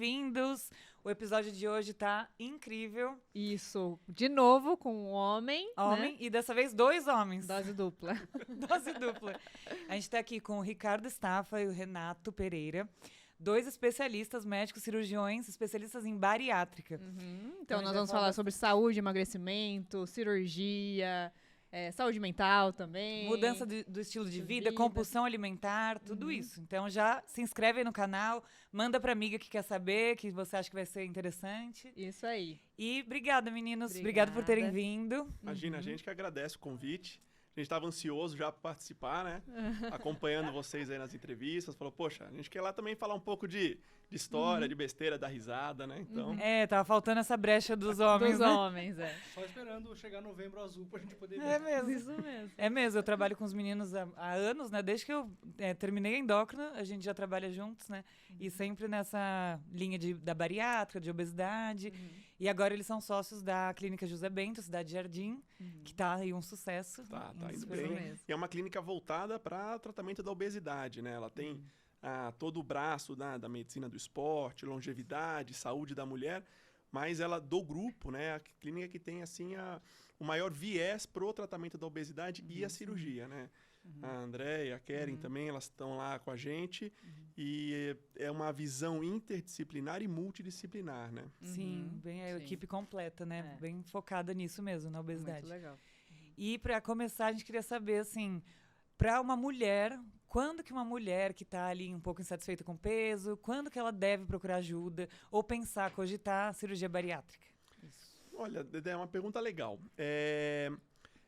bem-vindos. O episódio de hoje tá incrível. Isso, de novo com um homem, Homem, né? e dessa vez 2 homens. Dose dupla. Dose dupla. A gente tá aqui com o Ricardo Staffa e o Renato Pereira, 2 especialistas, médicos, cirurgiões, especialistas em bariátrica. Então nós vamos falar sobre saúde, emagrecimento, cirurgia, saúde mental também. Mudança do estilo de vida, compulsão alimentar, tudo isso. Então já se inscreve aí no canal, manda pra amiga que quer saber, que você acha que vai ser interessante. Isso aí. E obrigada, meninos. Obrigada por terem vindo. Imagina, a gente que agradece o convite. A gente estava ansioso já para participar, né? Acompanhando vocês aí nas entrevistas. Falou, poxa, a gente quer lá também falar um pouco de história, de besteira, da risada, né? Então... Tava faltando essa brecha dos homens, Dos né? homens, Só esperando chegar Novembro Azul pra gente poder ver. É mesmo. Isso mesmo. É mesmo, eu trabalho com os meninos há anos, né? Desde que eu terminei a endócrina, a gente já trabalha juntos, né? E sempre nessa linha da bariátrica, de obesidade. E agora eles são sócios da Clínica José Bento, Cidade Jardim, que tá aí um sucesso. Tá indo Isso bem. mesmo. E é uma clínica voltada para tratamento da obesidade, né? Ela tem todo o braço da medicina do esporte, longevidade, saúde da mulher, mas ela, do grupo, né? A clínica que tem, assim, o maior viés pro tratamento da obesidade e a cirurgia, né? A André e a Keren também, elas estão lá com a gente. E é uma visão interdisciplinar e multidisciplinar, né? Sim, bem a Sim. equipe completa, né? É. Bem focada nisso mesmo, na obesidade. Muito legal. E para começar, a gente queria saber, assim, para uma mulher, quando que uma mulher que está ali um pouco insatisfeita com o peso, quando que ela deve procurar ajuda ou pensar, cogitar cirurgia bariátrica? Olha, Dedé, é uma pergunta legal.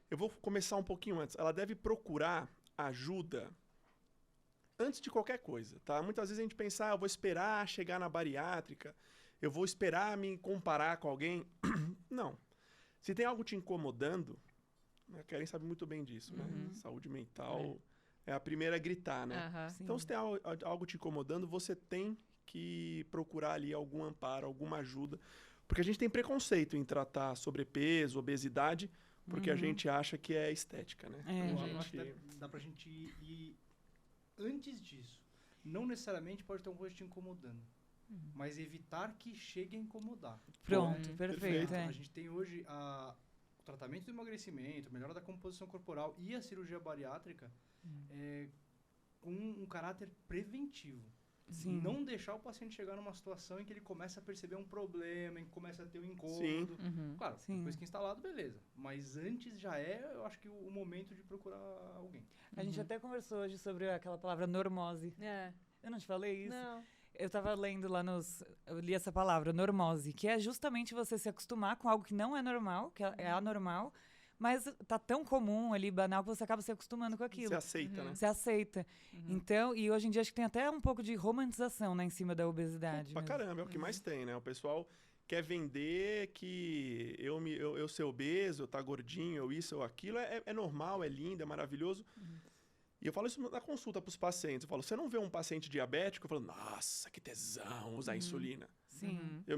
Eu vou começar um pouquinho antes. Ela deve procurar ajuda antes de qualquer coisa, tá? Muitas vezes a gente pensa, eu vou esperar chegar na bariátrica, eu vou esperar me comparar com alguém. Não. Se tem algo te incomodando, a Keren sabe muito bem disso, né? Saúde mental é a primeira a gritar, né? Aham. Então, se tem algo te incomodando, você tem que procurar ali algum amparo, alguma ajuda. Porque a gente tem preconceito em tratar sobrepeso, obesidade, porque a gente acha que é estética, né? Eu acho que dá pra gente ir antes disso. Não necessariamente pode ter uma coisa te incomodando, mas evitar que chegue a incomodar. Pronto, perfeito. perfeito. A gente tem hoje o tratamento do emagrecimento, melhora da composição corporal e a cirurgia bariátrica com um caráter preventivo. Sim. Não deixar o paciente chegar numa situação em que ele começa a perceber um problema, em que começa a ter um incômodo. Sim. Claro, Sim. depois que instalado, beleza. Mas antes já eu acho que o momento de procurar alguém. A gente até conversou hoje sobre aquela palavra normose. Eu não te falei isso? Não. Eu tava lendo lá eu li essa palavra, normose, que é justamente você se acostumar com algo que não é normal, que é anormal, mas tá tão comum ali, banal, que você acaba se acostumando com aquilo. Você aceita, né? Você aceita. Então, e hoje em dia acho que tem até um pouco de romantização, né, em cima da obesidade. Pra mesmo. caramba, é o que mais tem, né? O pessoal quer vender que eu ser obeso, eu tá gordinho, eu isso, eu aquilo, é normal, é lindo, é maravilhoso. E eu falo isso na consulta pros pacientes. Eu falo, você não vê um paciente diabético? Eu falo, nossa, que tesão usar insulina. Sim. Eu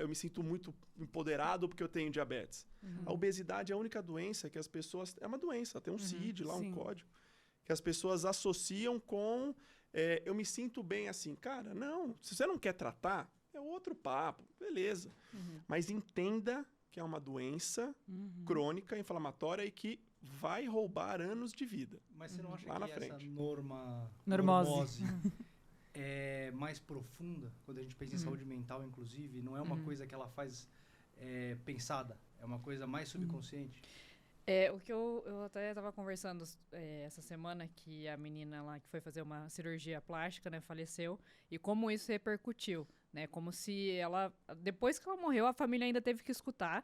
me sinto muito empoderado porque eu tenho diabetes. A obesidade é a única doença que as pessoas... É uma doença, tem um CID lá, Sim. um código. Que as pessoas associam com... eu me sinto bem assim. Cara, não. Se você não quer tratar, é outro papo. Beleza. Mas entenda que é uma doença crônica, inflamatória e que vai roubar anos de vida. Mas você não acha Lá na que essa frente. Normose. é mais profunda, quando a gente pensa em saúde mental, inclusive, não é uma coisa que ela faz pensada, é uma coisa mais subconsciente? O que eu até estava conversando essa semana, que a menina lá que foi fazer uma cirurgia plástica, né, faleceu, e como isso repercutiu, né, como se ela, depois que ela morreu, a família ainda teve que escutar,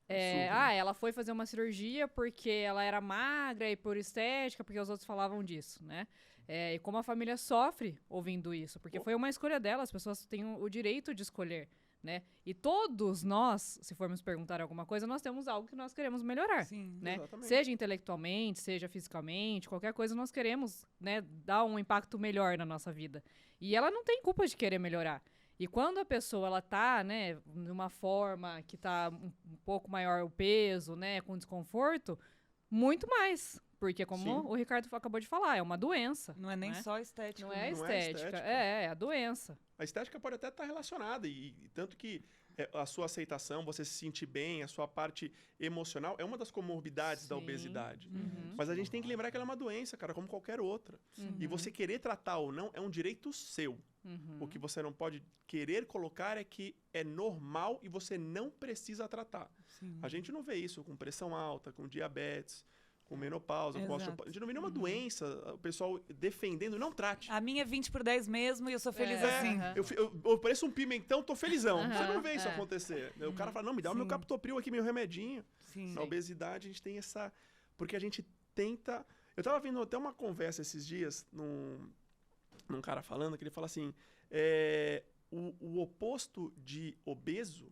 ela foi fazer uma cirurgia porque ela era magra e por estética, porque os outros falavam disso, né? E como a família sofre ouvindo isso, porque foi uma escolha dela, as pessoas têm o direito de escolher, né? E todos nós, se formos perguntar alguma coisa, nós temos algo que nós queremos melhorar, Sim. né? Exatamente. Seja intelectualmente, seja fisicamente, qualquer coisa nós queremos, né, dar um impacto melhor na nossa vida. E ela não tem culpa de querer melhorar. E quando a pessoa ela tá, né, numa forma que tá um pouco maior o peso, né, com desconforto, muito mais. Porque, como Sim. o Ricardo acabou de falar, é uma doença. Não é nem né? só estética. Não é Não é estética. estética. É a doença. A estética pode até estar relacionada, e tanto que a sua aceitação, você se sentir bem, a sua parte emocional, é uma das comorbidades da Sim. obesidade. Uhum. Mas a gente tem que lembrar que ela é uma doença, cara, como qualquer outra. E você querer tratar ou não é um direito seu. Uhum. O que você não pode querer colocar é que é normal e você não precisa tratar. Sim. A gente não vê isso com pressão alta, com diabetes, com menopausa, com Exato. osteoporosia. A gente não vê nenhuma doença, o pessoal defendendo, não trate. A minha é 20/10 mesmo e eu sou feliz É. assim. Aham. Eu pareço um pimentão, tô felizão. Aham, Você não vê isso é. acontecer. O cara fala, não, me dá o meu Sim. captopril aqui, meu remedinho. Sim. Na obesidade, a gente tem essa... Porque a gente tenta... Eu tava vendo até uma conversa esses dias num cara falando, que ele fala assim, o oposto de obeso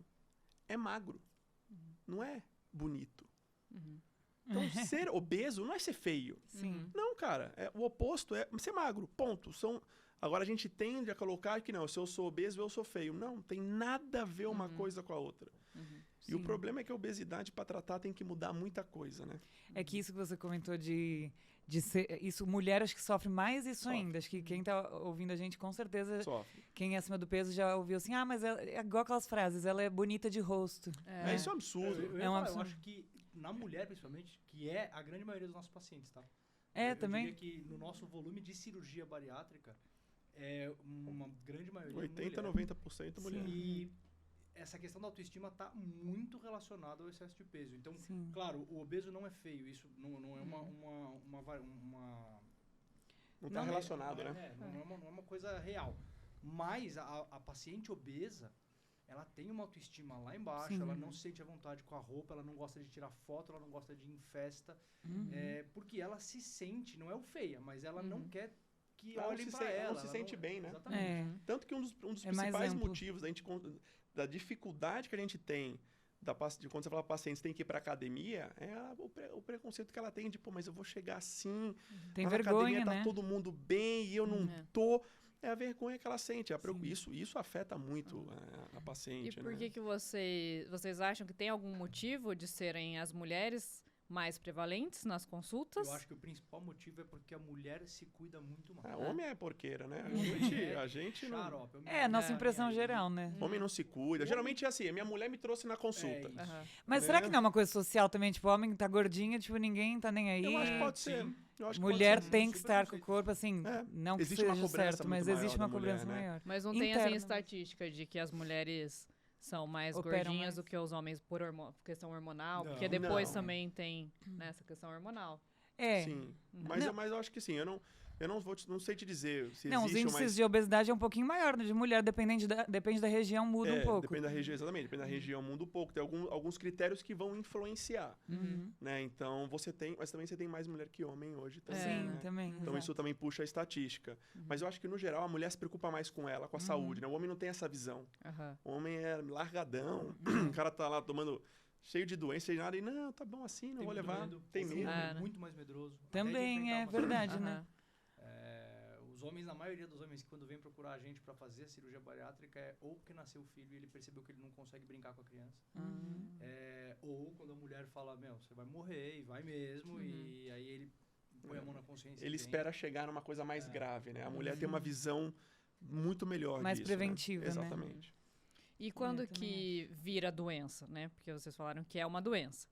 é magro. Não é bonito. Então, ser obeso não é ser feio. Sim. Não, cara. O oposto é ser magro. Ponto. Agora a gente tende a colocar que não, se eu sou obeso, eu sou feio. Não, tem nada a ver uma coisa com a outra. E o Sim. problema é que a obesidade, para tratar, tem que mudar muita coisa, né? É que isso que você comentou de ser. Isso, mulher acho que sofre mais isso Sofre. ainda. Acho que quem tá ouvindo a gente, com certeza, Sofre. quem é acima do peso já ouviu assim, mas é igual aquelas frases, ela é bonita de rosto. Isso é um absurdo. Eu É um eu absurdo. acho que na mulher, principalmente, que é a grande maioria dos nossos pacientes, tá? Eu Também. diria que no nosso volume de cirurgia bariátrica, uma grande maioria 80, mulher. 90% mulher. E essa questão da autoestima está muito relacionada ao excesso de peso. Então, Sim. claro, o obeso não é feio. Isso não é Não está Não, relacionado, né? não é uma coisa real. Mas a paciente obesa, ela tem uma autoestima lá embaixo, Sim. ela não se sente à vontade com a roupa, ela não gosta de tirar foto, ela não gosta de ir em festa, porque ela se sente, não é o feia, mas ela não quer que Ela não olhem se para sente- ela ela. não se sente bem, né? Exatamente. É. Tanto que um dos É mais principais amplo. motivos da dificuldade que a gente tem de quando você fala pacientes tem que ir para academia, o preconceito que ela tem de, pô, mas eu vou chegar assim, Tem lá na vergonha, academia tá né? todo mundo bem e eu não É. tô. É a vergonha que ela sente. Sim. Isso afeta muito a E paciente, por né? que vocês acham que tem algum motivo de serem as mulheres mais prevalentes nas consultas? Eu acho que o principal motivo é porque a mulher se cuida muito mais. Homem é porqueira, né? É A gente não... xarope. É a nossa É, impressão geral, né? Homem não se cuida. Geralmente é assim, a minha mulher me trouxe na consulta. isso. Aham. Mas Né? será que não é uma coisa social também? Tipo, o homem tá gordinho, tipo, ninguém tá nem aí. Eu acho que pode Sim. ser. Eu acho que Mulher pode ser. tem que Super estar com o conceito. corpo, assim, É, não que existe uma seja cobrança certo, mas muito existe maior uma da mulher, cobrança né? maior. Mas não tem assim Interna. estatística de que as mulheres são mais Operam gordinhas mais. do que os homens por questão hormonal, Não. porque depois Não. também tem essa questão hormonal. Sim. Mas eu acho que sim. Eu não sei te dizer se Não, os existe índices mais... de obesidade é um pouquinho maior, né? De mulher, depende da região, muda um pouco. Depende da região, exatamente. Depende da região, muda um pouco. Tem alguns critérios que vão influenciar, Uhum. né? Então, mas também você tem mais mulher que homem hoje também, Sim, né? também. Então, exato. isso também puxa a estatística. Mas eu acho que, no geral, a mulher se preocupa mais com ela, com a saúde, né? O homem não tem essa visão. Aham. O homem é largadão. O cara tá lá tomando... Cheio de doença, cheio de nada. E, não, tá bom assim, não Tem vou muito levar. medo. Tem O medo. homem Ah, é né? muito mais medroso. até de Também enfrentar é uma verdade, né? Aham. Os homens, na maioria dos homens, quando vêm procurar a gente para fazer a cirurgia bariátrica, é ou porque nasceu o filho e ele percebeu que ele não consegue brincar com a criança, ou quando a mulher fala, você vai morrer, e vai mesmo, e aí ele põe a mão na consciência. Ele e vem. espera chegar numa coisa mais grave, né? A mulher tem uma visão muito melhor Mais disso, preventiva, né? Exatamente. E quando Eu também que vira doença, né? Porque vocês falaram que é uma doença.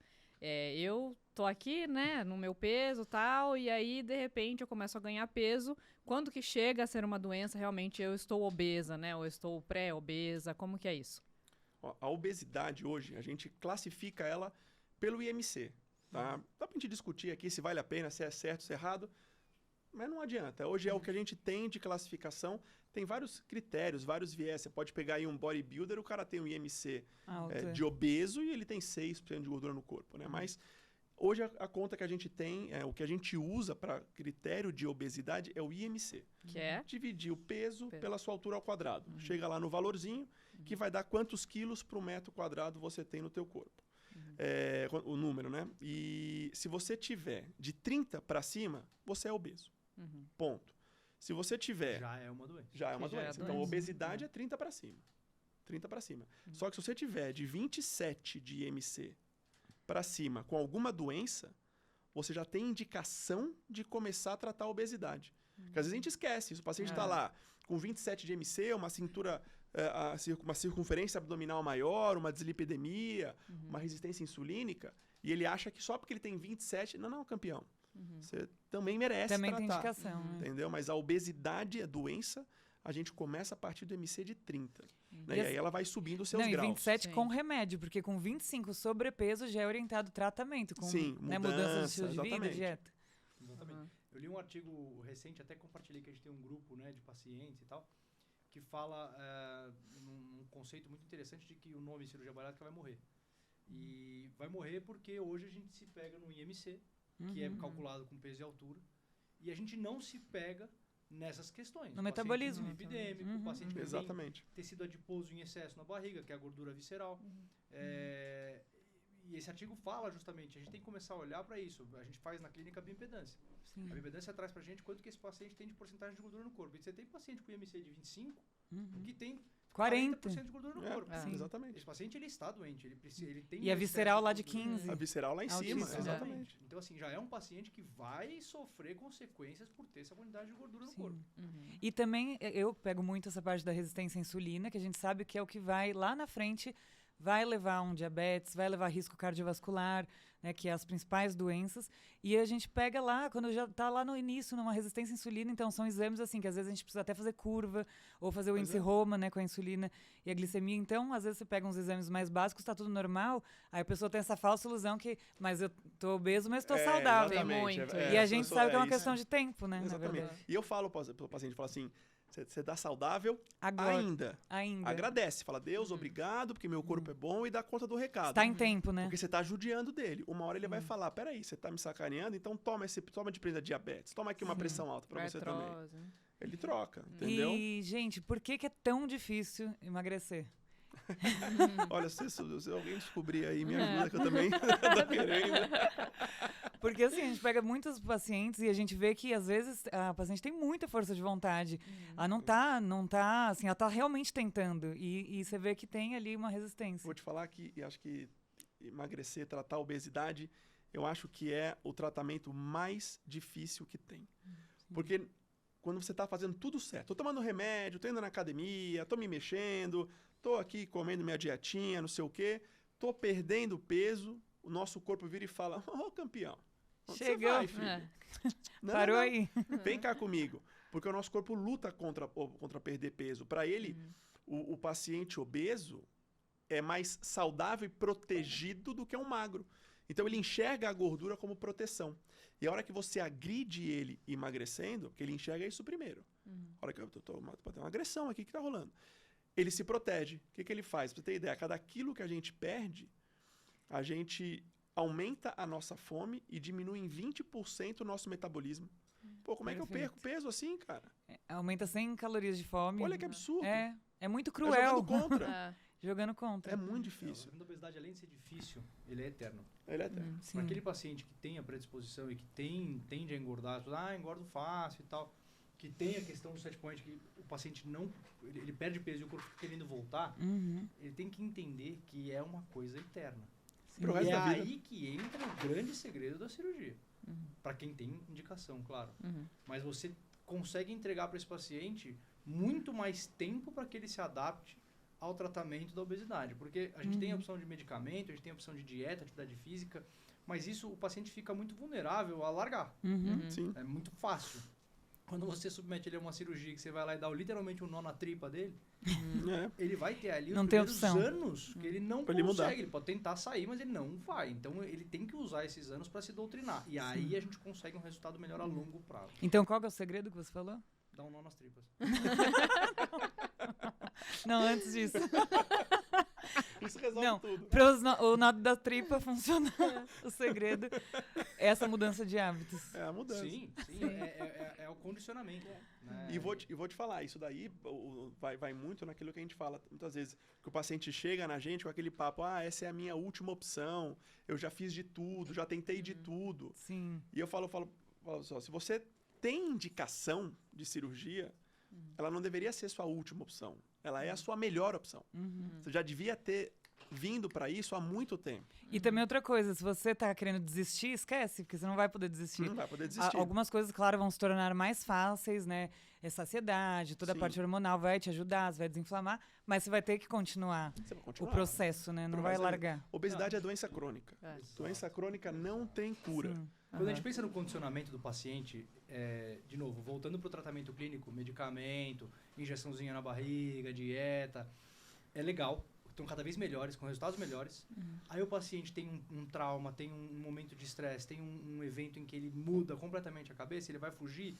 Eu tô aqui, né, no meu peso e tal, e aí, de repente, eu começo a ganhar peso. Quando que chega a ser uma doença, realmente eu estou obesa, né? Ou eu estou pré-obesa, como que é isso? Ó, a obesidade hoje, a gente classifica ela pelo IMC, tá? Dá pra gente discutir aqui se vale a pena, se é certo, se é errado, mas não adianta. Hoje é o que a gente tem de classificação. Tem vários critérios, vários viés. Você pode pegar aí um bodybuilder, o cara tem um IMC Alto. de obeso e ele tem 6% de gordura no corpo, né? Mas hoje a conta que a gente tem, o que a gente usa para critério de obesidade é o IMC. Que é? Dividir o peso Peso. pela sua altura ao quadrado. Chega lá no valorzinho, que vai dar quantos quilos por metro quadrado você tem no teu corpo. O número, né? E se você tiver de 30 para cima, você é obeso. Ponto. Se você tiver... Já é uma doença. Já é uma já é doença. doença. Então, obesidade é 30 para cima. 30 para cima. Só que se você tiver de 27 de IMC para cima com alguma doença, você já tem indicação de começar a tratar a obesidade. Porque às vezes a gente esquece. Se o paciente está lá com 27 de MC, uma cintura, uma circunferência abdominal maior, uma dislipidemia, uma resistência insulínica, e ele acha que só porque ele tem 27... Não, campeão. Você também merece Também tratar. tem indicação. Entendeu? Mas a obesidade, a doença, a gente começa a partir do MC de 30. Né? E E aí ela vai subindo os seus Não, graus. e 27 Sim. com remédio, porque com 25 sobrepeso já é orientado tratamento, com Sim, mudança de estilo de vida, exatamente. dieta. Exatamente. Eu li um artigo recente, até compartilhei que a gente tem um grupo, né, de pacientes e tal, que fala num conceito muito interessante de que o nome cirurgia bariátrica vai morrer. E vai morrer porque hoje a gente se pega no IMC, que é calculado com peso e altura, e a gente não se pega nessas questões. No O metabolismo. paciente epidêmico, o paciente que tem Exatamente. tecido adiposo em excesso na barriga, que é a gordura visceral. E esse artigo fala justamente, a gente tem que começar a olhar para isso. A gente faz na clínica a bioimpedância. Sim. A bioimpedância traz pra gente quanto que esse paciente tem de porcentagem de gordura no corpo. E você tem paciente com IMC de 25 que tem 40. 40% de gordura no corpo. Exatamente. Esse paciente ele está doente, ele tem E a um visceral excesso lá de gordura. 15. A visceral lá em Altíssimo. cima, exatamente. Então, assim, já é um paciente que vai sofrer consequências por ter essa quantidade de gordura no Sim. corpo. E também eu pego muito essa parte da resistência à insulina, que a gente sabe que é o que vai lá na frente, vai levar a um diabetes, vai levar risco cardiovascular, né, que é as principais doenças. E a gente pega lá, quando já está lá no início, numa resistência à insulina, então são exames assim, que às vezes a gente precisa até fazer curva, ou fazer o índice Roma, né, com a insulina e a glicemia. Então, às vezes você pega uns exames mais básicos, está tudo normal, aí a pessoa tem essa falsa ilusão que, mas eu tô obeso, mas estou saudável. Exatamente. muito. E a gente sabe que é uma isso. questão de tempo, né, na Exatamente. verdade. E eu falo para o paciente, falo assim, você tá saudável Agora, ainda. ainda. Agradece, fala, Deus, obrigado, porque meu corpo é bom, e dá conta do recado. Está em tempo, né? Porque você tá judiando dele. Uma hora ele vai falar, peraí, você tá me sacaneando, então toma de prenda diabetes. Toma aqui uma pressão alta para você também. Artrose, né? Ele troca, entendeu? E, gente, por que é tão difícil emagrecer? Olha, se alguém descobrir aí, me ajuda, que eu também tô querendo. Porque assim, a gente pega muitos pacientes e a gente vê que às vezes a paciente tem muita força de vontade. Ela não tá, assim, ela tá realmente tentando. E você vê que tem ali uma resistência. Vou te falar que acho que emagrecer, tratar a obesidade, eu acho que é o tratamento mais difícil que tem. Porque quando você tá fazendo tudo certo, tô tomando remédio, tô indo na academia, tô me mexendo, tô aqui comendo minha dietinha, não sei o quê, tô perdendo peso, o nosso corpo vira e fala, ô campeão, onde você Chegou. vai, filho? É. Não, Parou não. aí. Vem cá comigo. Porque o nosso corpo luta contra perder peso. Para ele, o paciente obeso é mais saudável e protegido do que um magro. Então, ele enxerga a gordura como proteção. E a hora que você agride ele emagrecendo, que ele enxerga isso primeiro. A hora que eu tô uma agressão aqui que tá rolando. Ele se protege. O que ele faz? Pra você ter ideia, a cada quilo que a gente perde, a gente aumenta a nossa fome e diminui em 20% o nosso metabolismo. Pô, como é que eu Perfeito. perco peso assim, cara? Aumenta 100 calorias de fome. Olha que absurdo. É muito É cruel. jogando contra. É. Jogando contra. É muito O difícil. tratamento da obesidade, além de ser difícil, ele é eterno. Ele é até. Sim. Para aquele paciente que tem a predisposição e que tende a engordar, engordo fácil e tal, que tem a questão do set point, que o paciente não, ele perde peso e o corpo fica querendo voltar, ele tem que entender que é uma coisa eterna. Pro E resto é da vida. aí que entra o grande segredo da cirurgia. Para quem tem indicação, claro. Mas você consegue entregar para esse paciente muito mais tempo para que ele se adapte ao tratamento da obesidade. Porque a gente tem a opção de medicamento, a gente tem a opção de dieta, atividade física, mas isso o paciente fica muito vulnerável a largar. Sim. É muito fácil. Quando você submete ele a uma cirurgia que você vai lá e dá literalmente um nó na tripa dele, É. ele vai ter ali os Não tem primeiros opção. anos que ele não Pra ele consegue. mudar. Ele pode tentar sair, mas ele não vai. Então ele tem que usar esses anos para se doutrinar. E aí a gente consegue um resultado melhor a longo prazo. Então, qual que é o segredo que você falou? Dá um nó nas tripas. Não, antes disso. Isso resolve Não, tudo. para o nó da tripa funcionar, o segredo é essa mudança de hábitos. É a mudança. Sim. É o condicionamento. Né? E vou te falar, isso daí vai muito naquilo que a gente fala muitas vezes, que o paciente chega na gente com aquele papo, essa é a minha última opção, eu já fiz de tudo, já tentei de tudo. Sim. E eu falo só, se você tem indicação de cirurgia, ela não deveria ser sua última opção, ela é a sua melhor opção. Você já devia ter vindo para isso há muito tempo. E também outra coisa, se você tá querendo desistir, esquece, porque você não vai poder desistir. Não vai poder desistir. Algumas coisas, claro, vão se tornar mais fáceis, né? Saciedade, toda a Sim. parte hormonal vai te ajudar, vai desinflamar, mas você vai ter que continuar Você vai o continuar. processo, né? Não vai Mas, largar. Obesidade é doença crônica. É. Doença crônica não tem cura. Sim. Quando a gente pensa no condicionamento do paciente, de novo, voltando para o tratamento clínico, medicamento, injeçãozinha na barriga, dieta, é legal, estão cada vez melhores, com resultados melhores. Aí o paciente tem um trauma, tem um momento de estresse, tem um evento em que ele muda completamente a cabeça, ele vai fugir,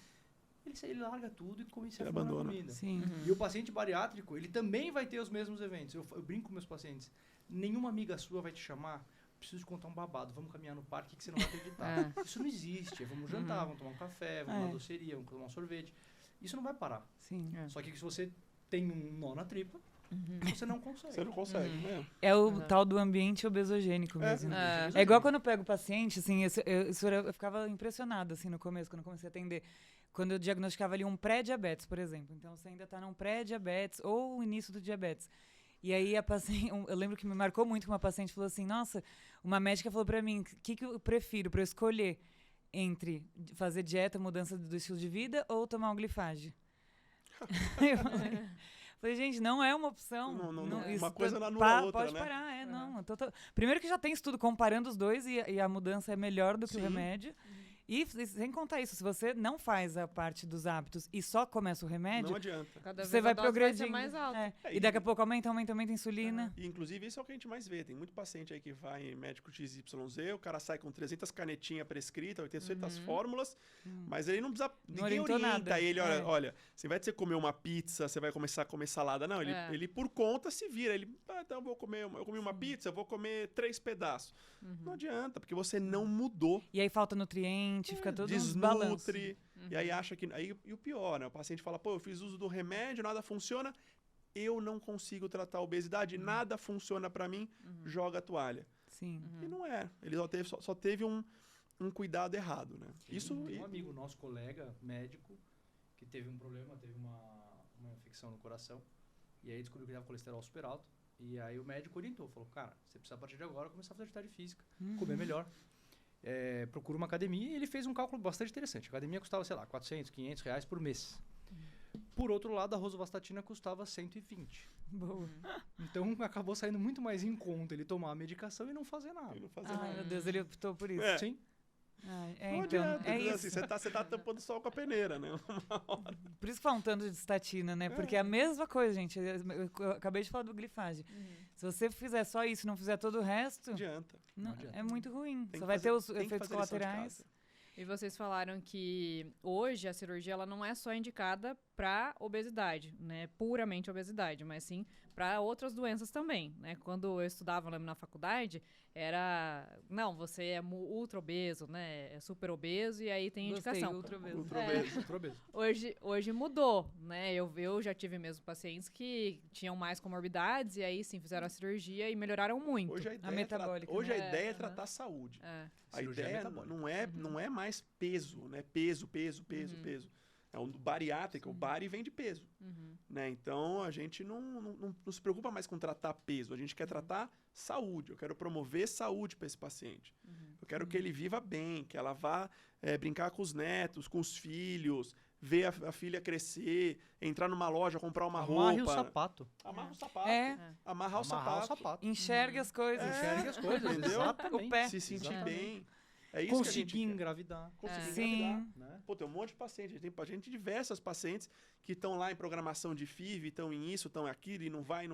ele larga tudo e começa a fumar abandona. comida. Sim. E o paciente bariátrico, ele também vai ter os mesmos eventos. Eu brinco com meus pacientes, nenhuma amiga sua vai te chamar, preciso te contar um babado, vamos caminhar no parque que você não vai acreditar. Isso não existe, vamos jantar, vamos tomar um café, vamos numa doceria, vamos tomar um sorvete. Isso não vai parar. Sim. Só que se você tem um nó na tripa, você não consegue. Você não consegue, né? É o tal do ambiente obesogênico mesmo. É igual quando eu pego o paciente, assim, eu ficava impressionada, assim, no começo, quando eu comecei a atender. Quando eu diagnosticava ali um pré-diabetes, por exemplo. Então, você ainda está num pré-diabetes ou o início do diabetes. E aí, a paciente, eu lembro que me marcou muito que uma paciente falou assim, nossa, uma médica falou pra mim, o que eu prefiro pra eu escolher entre fazer dieta, mudança do estilo de vida ou tomar um glifage? Eu falei, gente, não é uma opção. Uma coisa não anula a outra, pode né? parar, não. Primeiro que já tem estudo comparando os dois e a mudança é melhor do que o Sim. remédio. E sem contar isso, se você não faz a parte dos hábitos e só começa o remédio, Não adianta. Cada você vez vai a dose progredindo. ser mais alta. E daqui a pouco aumenta a insulina. E, inclusive, isso é o que a gente mais vê. Tem muito paciente aí que vai em médico XYZ, o cara sai com 300 canetinhas prescritas, 800 fórmulas, mas ele não precisa... Ninguém orientou orienta nada. ele, olha, você vai comer uma pizza, você vai começar a comer salada. Não, ele por conta se vira. Ele, então eu comi uma pizza, eu vou comer 3 pedaços. Não adianta, porque você não mudou. E aí falta nutriente, fica todo um desbalanço. Desnutre. E aí acha que... e o pior, né? O paciente fala, pô, eu fiz uso do remédio, nada funciona, eu não consigo tratar a obesidade, nada funciona pra mim, joga a toalha. Sim. E não é. Ele só teve um cuidado errado, né? Isso... Um amigo nosso, colega, médico, que teve um problema, teve uma infecção no coração, e aí descobriu que ele tava colesterol super alto, e aí o médico orientou, falou, cara, você precisa a partir de agora começar a fazer atividade física, comer melhor. Procura uma academia, e ele fez um cálculo bastante interessante. A academia custava, sei lá, 400, 500 reais por mês. Por outro lado, a rosuvastatina custava 120. Boa. Então, acabou saindo muito mais em conta ele tomar a medicação e não fazer nada. Ai, meu Deus, ele optou por isso. É. Sim. Não Não então, adianta, é assim, isso. você tá tampando o sol com a peneira, né? Por isso que falam tanto de estatina, né? Porque é a mesma coisa, gente. Eu acabei de falar do glifage. Se você fizer só isso e não fizer todo o resto, Não adianta. não- adianta. é muito ruim. Tem Só que vai fazer- ter os tem que efeitos fazer lição de colaterais. casa. E vocês falaram que hoje a cirurgia ela não é só indicada para obesidade, né? Puramente obesidade, mas sim para outras doenças também, né? Quando eu estudava lá na faculdade, era... Não, você é ultra obeso, né? É super obeso e aí tem Gostei, indicação. ultra obeso. Ultra obeso. Outra vez. Hoje mudou, né? Eu já tive mesmo pacientes que tinham mais comorbidades e aí sim fizeram a cirurgia e melhoraram muito. Hoje a ideia, é, metabólica, hoje né? a ideia é aham. tratar a saúde. É. A Cirurgia ideia metabólica. não é mais peso, né? Peso. É um bariátrica, o bari vem de peso. Né? Então, a gente não se preocupa mais com tratar peso. A gente quer tratar saúde. Eu quero promover saúde para esse paciente. Eu quero que ele viva bem, que ela vá brincar com os netos, com os filhos, ver a filha crescer, entrar numa loja, comprar uma Amarre roupa. o sapato. Amarra o sapato. É, Amarrar o sapato. enxergue as coisas. Enxergue as coisas. Entendeu? Exatamente. O pé. Se sentir Exatamente. bem. É isso que a gente Conseguir quer. engravidar. Conseguir Sim. engravidar. Né? Pô, tem um monte de pacientes. Tem diversas pacientes que estão lá em programação de FIV, estão em isso, estão aquilo, e não vai.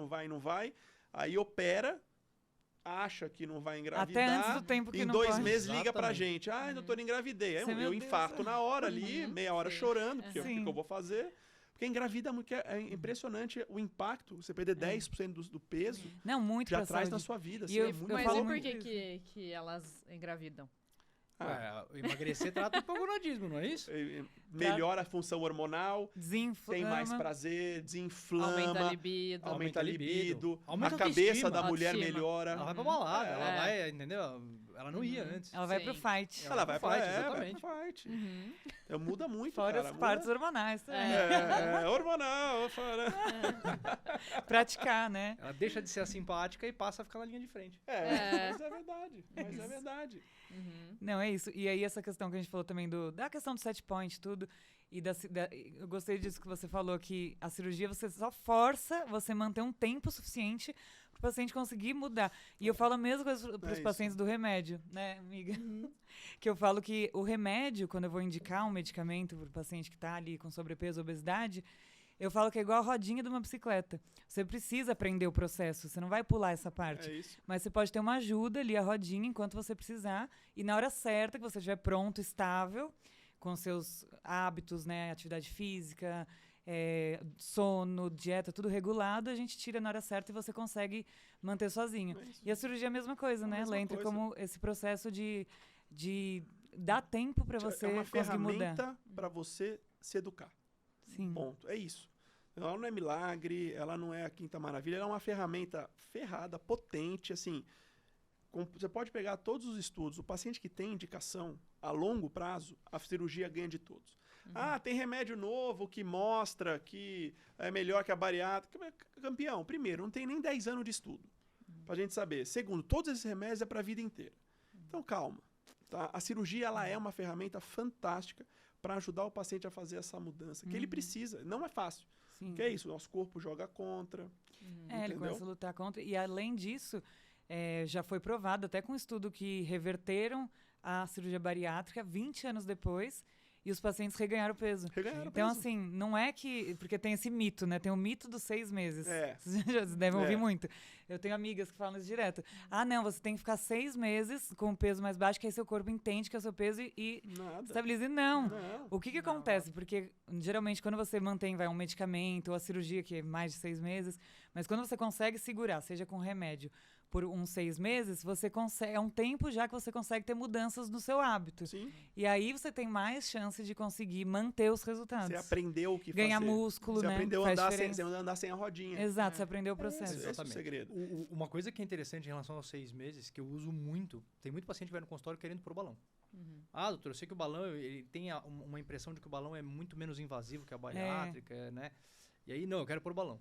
Aí opera, acha que não vai engravidar. Até antes do tempo que em não 2 pode. meses liga pra Exatamente. gente. Ah, doutor, engravidei. Aí Você, eu meu Deus. infarto na hora ali, meia hora Sim. chorando, porque o Sim. que eu vou fazer? Porque engravida muito, é impressionante o impacto. Você perder 10% do peso, Não, muito já pra traz saúde. na sua vida. E assim, eu- é muito eu Mas falo e por muito que elas engravidam? Emagrecer trata o hipogonadismo, não é isso? melhora a função hormonal, Desinflama. tem mais prazer, desinflama, Aumenta a libido. aumenta a libido, Aumenta a a cabeça autoestima. da mulher Autoestima. melhora. Ela vai pra balada, ela É. vai, entendeu? Ela não ia antes. Ela vai Sim. pro fight. Ela vai pro pra fight, vai exatamente. pro fight. Uhum. Então, muda muito, Fora cara. as partes hormonais também. Hormonal. Praticar, né? Ela deixa de ser simpática e passa a ficar na linha de frente. Mas é verdade. Mas é verdade. Uhum. Não, é isso. E aí essa questão que a gente falou também da questão do set point, tudo. E eu gostei disso que você falou, que a cirurgia você só força você manter um tempo suficiente para o paciente conseguir mudar. E eu falo a mesma coisa para os isso. pacientes do remédio, né, amiga? Que eu falo que o remédio, quando eu vou indicar um medicamento para o paciente que está ali com sobrepeso, obesidade, eu falo que é igual a rodinha de uma bicicleta. Você precisa aprender o processo, você não vai pular essa parte. É isso. Mas você pode ter uma ajuda ali, a rodinha, enquanto você precisar. E na hora certa, que você estiver pronto, estável, com seus hábitos, né? Atividade física, sono, dieta, tudo regulado, a gente tira na hora certa e você consegue manter sozinho. É isso. E a cirurgia é a mesma coisa, A né? mesma Ela entra coisa. como esse processo de dar tempo para você É uma conseguir mudar. ferramenta para você se educar. Sim. Ponto. É isso. Ela não é milagre, ela não é a quinta maravilha, ela é uma ferramenta ferrada, potente, assim. Você pode pegar todos os estudos, o paciente que tem indicação a longo prazo, a cirurgia ganha de todos. Tem remédio novo que mostra que é melhor que a bariátrica. Campeão, primeiro, não tem nem 10 anos de estudo pra gente saber. Segundo, todos esses remédios é pra vida inteira. Então, calma. Tá? A cirurgia, ela é uma ferramenta fantástica para ajudar o paciente a fazer essa mudança, que ele precisa. Não é fácil. Sim. Que é isso, o nosso corpo joga contra. Ele Entendeu? começa a lutar contra. E além disso, já foi provado até com um estudo que reverteram a cirurgia bariátrica 20 anos depois e os pacientes reganharam peso. Reganharam Então, peso. assim, não é que... Porque tem esse mito, né? Tem o mito dos 6 meses. Vocês devem É. ouvir muito. Eu tenho amigas que falam isso direto. Não, você tem que ficar 6 meses com o peso mais baixo, que aí seu corpo entende que é o seu peso e Nada. estabiliza. E não. Não. O que acontece? Porque, geralmente, quando você mantém um medicamento ou a cirurgia, que é mais de 6 meses, mas quando você consegue segurar, seja com remédio, por uns 6 meses, você consegue, é um tempo já que você consegue ter mudanças no seu hábito. Sim. E aí você tem mais chance de conseguir manter os resultados. Você aprendeu o que Ganhar fazer. músculo, Você né? aprendeu a Faz andar diferença. andar sem a rodinha. Exato, você aprendeu o processo. Esse é o Exatamente. segredo. Uma coisa que é interessante em relação aos 6 meses, que eu uso muito, tem muito paciente que vai no consultório querendo pôr o balão. Doutor, eu sei que o balão, ele tem uma impressão de que o balão é muito menos invasivo que a bariátrica, né? E aí, não, eu quero pôr o balão.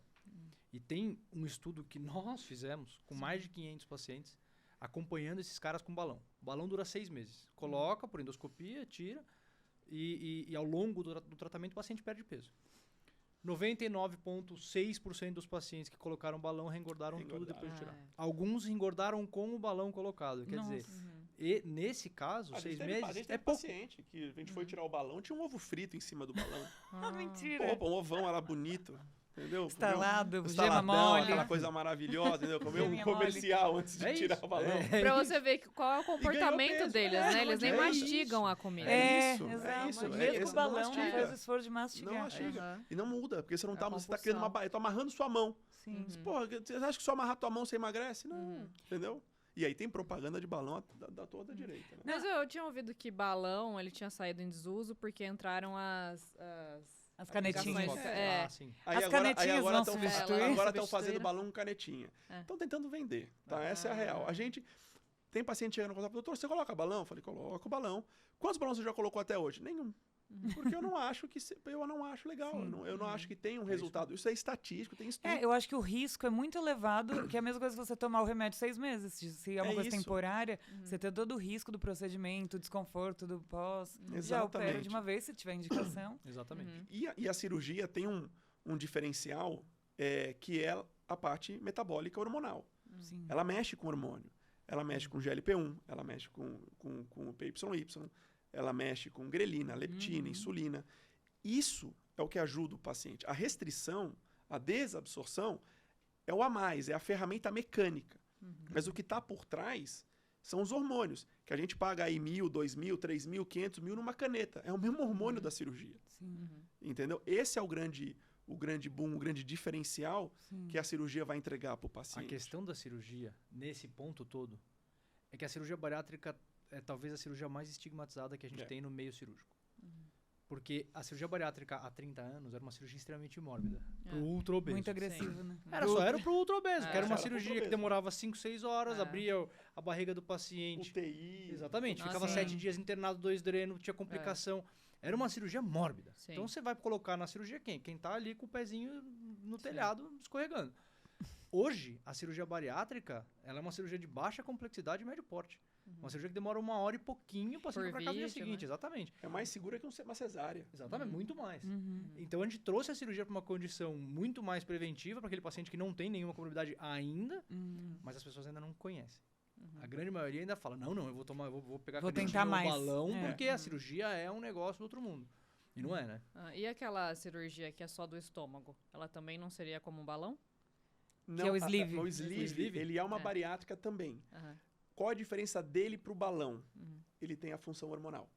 E tem um estudo que nós fizemos com mais de 500 pacientes, acompanhando esses caras com balão. O balão dura 6 meses. Coloca por endoscopia, tira, e ao longo do tratamento o paciente perde peso. 99,6% dos pacientes que colocaram balão reengordaram tudo depois de tirar. Alguns engordaram com o balão colocado. Quer dizer, e nesse caso, 6 meses A gente é teve pouco. paciente que a gente foi tirar o balão, tinha um ovo frito em cima do balão. Mentira. Opa, um ovão era bonito. Entendeu? Instalado, Comeu gema mole. aquela coisa maravilhosa, entendeu? Comeu um Geminha comercial antes de É tirar isso. o balão. Pra você ver qual é o comportamento peso. deles, né? Eles nem é mastigam a comida. isso, exato. isso, Mesmo com esse o balão, não não mastiga. faz o esforço de mastigar. Não mastiga. Aham. E não muda, porque você não É tá, a você tá criando compulsão. eu tô amarrando sua mão. Sim. Porra, você acha que só amarrar tua mão você emagrece? Não, entendeu? E aí tem propaganda de balão da toda direita. Né? Mas eu tinha ouvido que balão, ele tinha saído em desuso porque entraram As canetinhas. aplicações. É. Sim. As canetinhas vão tão- substituir. Agora estão Substituíram. fazendo balão com canetinha. É. Estão tentando vender, tá? Essa é a real. A gente tem paciente chegando no consultório, doutor, você coloca balão? Eu falei, coloco o balão. Quantos balões você já colocou até hoje? Nenhum. Porque eu não acho legal. Eu não acho que tem um resultado. Isso é estatístico, tem estudo. Eu acho que o risco é muito elevado, que é a mesma coisa que você tomar o remédio 6 meses. Se é uma É coisa isso. temporária, você tem todo o risco do procedimento, desconforto do pós. Já Exatamente. opera de uma vez, se tiver indicação. Exatamente. E a cirurgia tem um diferencial que é a parte metabólica hormonal. Sim. Ela mexe com hormônio. Ela mexe com GLP-1, ela mexe com o PYY, ela mexe com grelina, leptina, insulina. Isso é o que ajuda o paciente. A restrição, a desabsorção, é o a mais, é a ferramenta mecânica. Mas o que está por trás são os hormônios, que a gente paga aí 1.000, 2.000, 3.000, 500.000 numa caneta. É o mesmo hormônio da cirurgia. Sim. Entendeu? Esse é o grande boom, o grande diferencial que a cirurgia vai entregar para o A paciente. questão da cirurgia, nesse ponto todo, é que a cirurgia bariátrica é talvez a cirurgia mais estigmatizada que a gente tem no meio cirúrgico. Porque a cirurgia bariátrica há 30 anos era uma cirurgia extremamente mórbida. É. Pro ultra-obeso. Muito agressivo, né? Era pro ultra-obeso, que era uma Era pro cirurgia que ultra-obeso. demorava 5, 6 horas, É. abria a barriga do paciente. UTI. Exatamente. Ah, Ficava sim. 7 dias internado, 2 drenos, tinha complicação. Era uma cirurgia mórbida. Sim. Então você vai colocar na cirurgia quem? Quem tá ali com o pezinho no telhado, escorregando. Hoje, a cirurgia bariátrica, ela é uma cirurgia de baixa complexidade e médio porte. Uma cirurgia que demora 1 hora e pouquinho o paciente Por para casa no dia vídeo, seguinte. né? Exatamente. É mais segura que uma cesárea. Exatamente, muito mais. Uhum. Então a gente trouxe a cirurgia para uma condição muito mais preventiva para aquele paciente que não tem nenhuma comorbidade ainda, mas as pessoas ainda não conhecem. A grande maioria ainda fala: não, eu vou tomar, eu vou pegar Vou canetinha tentar no mais. balão, É. porque a cirurgia é um negócio do outro mundo. E não é, né? E aquela cirurgia que é só do estômago? Ela também não seria como um balão? Não, é o sleeve. O sleeve, ele é uma É. bariátrica também. Aham. Qual a diferença dele pro balão? Ele tem a função hormonal.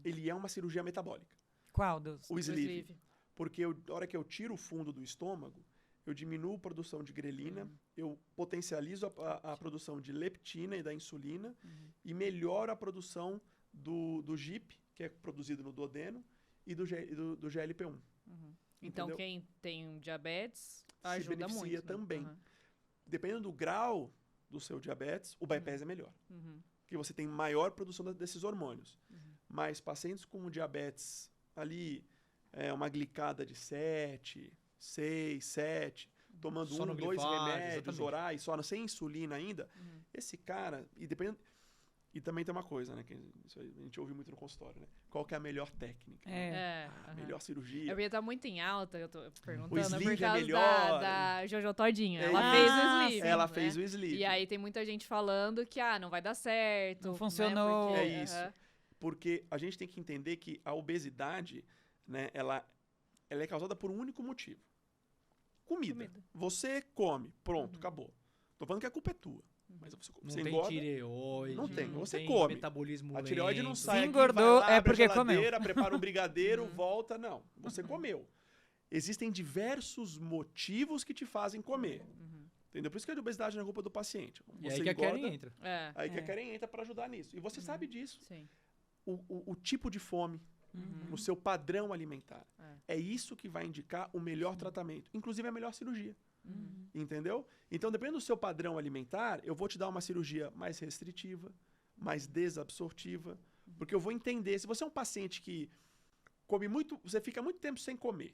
Ele é uma cirurgia metabólica. Qual dos? O Do sleeve. Porque na hora que eu tiro o fundo do estômago, eu diminuo a produção de grelina, eu potencializo a produção de leptina e da insulina e melhoro a produção do GIP, que é produzido no duodeno, e do GLP-1. Então Entendeu? quem tem diabetes Se ajuda beneficia muito. né? também. Aham. Dependendo do grau do seu diabetes, o bypass é melhor. Porque você tem maior produção desses hormônios. Mas pacientes com diabetes ali, uma glicada de 7, 6, 7, tomando Só no 2 glifage, remédios exatamente. orais, sem insulina ainda, esse cara, e também tem uma coisa, né, que isso aí a gente ouve muito no consultório, né? Qual que é a melhor técnica? Né? É. A melhor cirurgia. Eu ia estar muito em alta, eu tô perguntando, sleeve por é causa melhor. da Jojo Todinho. É Ela isso. fez o sleeve. Ela né? fez o sleeve. E aí tem muita gente falando que, não vai dar certo. Não né? funcionou. Porque- É isso. Porque a gente tem que entender que a obesidade, né, ela é causada por um único motivo. Comida. Você come, pronto, acabou. Tô falando que a culpa é tua. Mas Não você tem engorda, tireoide. Não tem, você tem come. metabolismo a tireoide não lento. sai Se aqui, engordou, vai lá, é abre a porque comeu. geladeira, prepara um brigadeiro, volta. Não, você comeu. Existem diversos motivos que te fazem comer. Entendeu? Por isso que a obesidade não é culpa do paciente. E Você aí que a engorda, Karen entra. Aí que a Karen entra para ajudar nisso. E você sabe disso. Sim. O tipo de fome, no seu padrão alimentar. É isso que vai indicar o melhor tratamento, inclusive a melhor cirurgia. Entendeu? Então, dependendo do seu padrão alimentar, eu vou te dar uma cirurgia mais restritiva, mais desabsortiva, porque eu vou entender. Se você é um paciente que come muito, você fica muito tempo sem comer.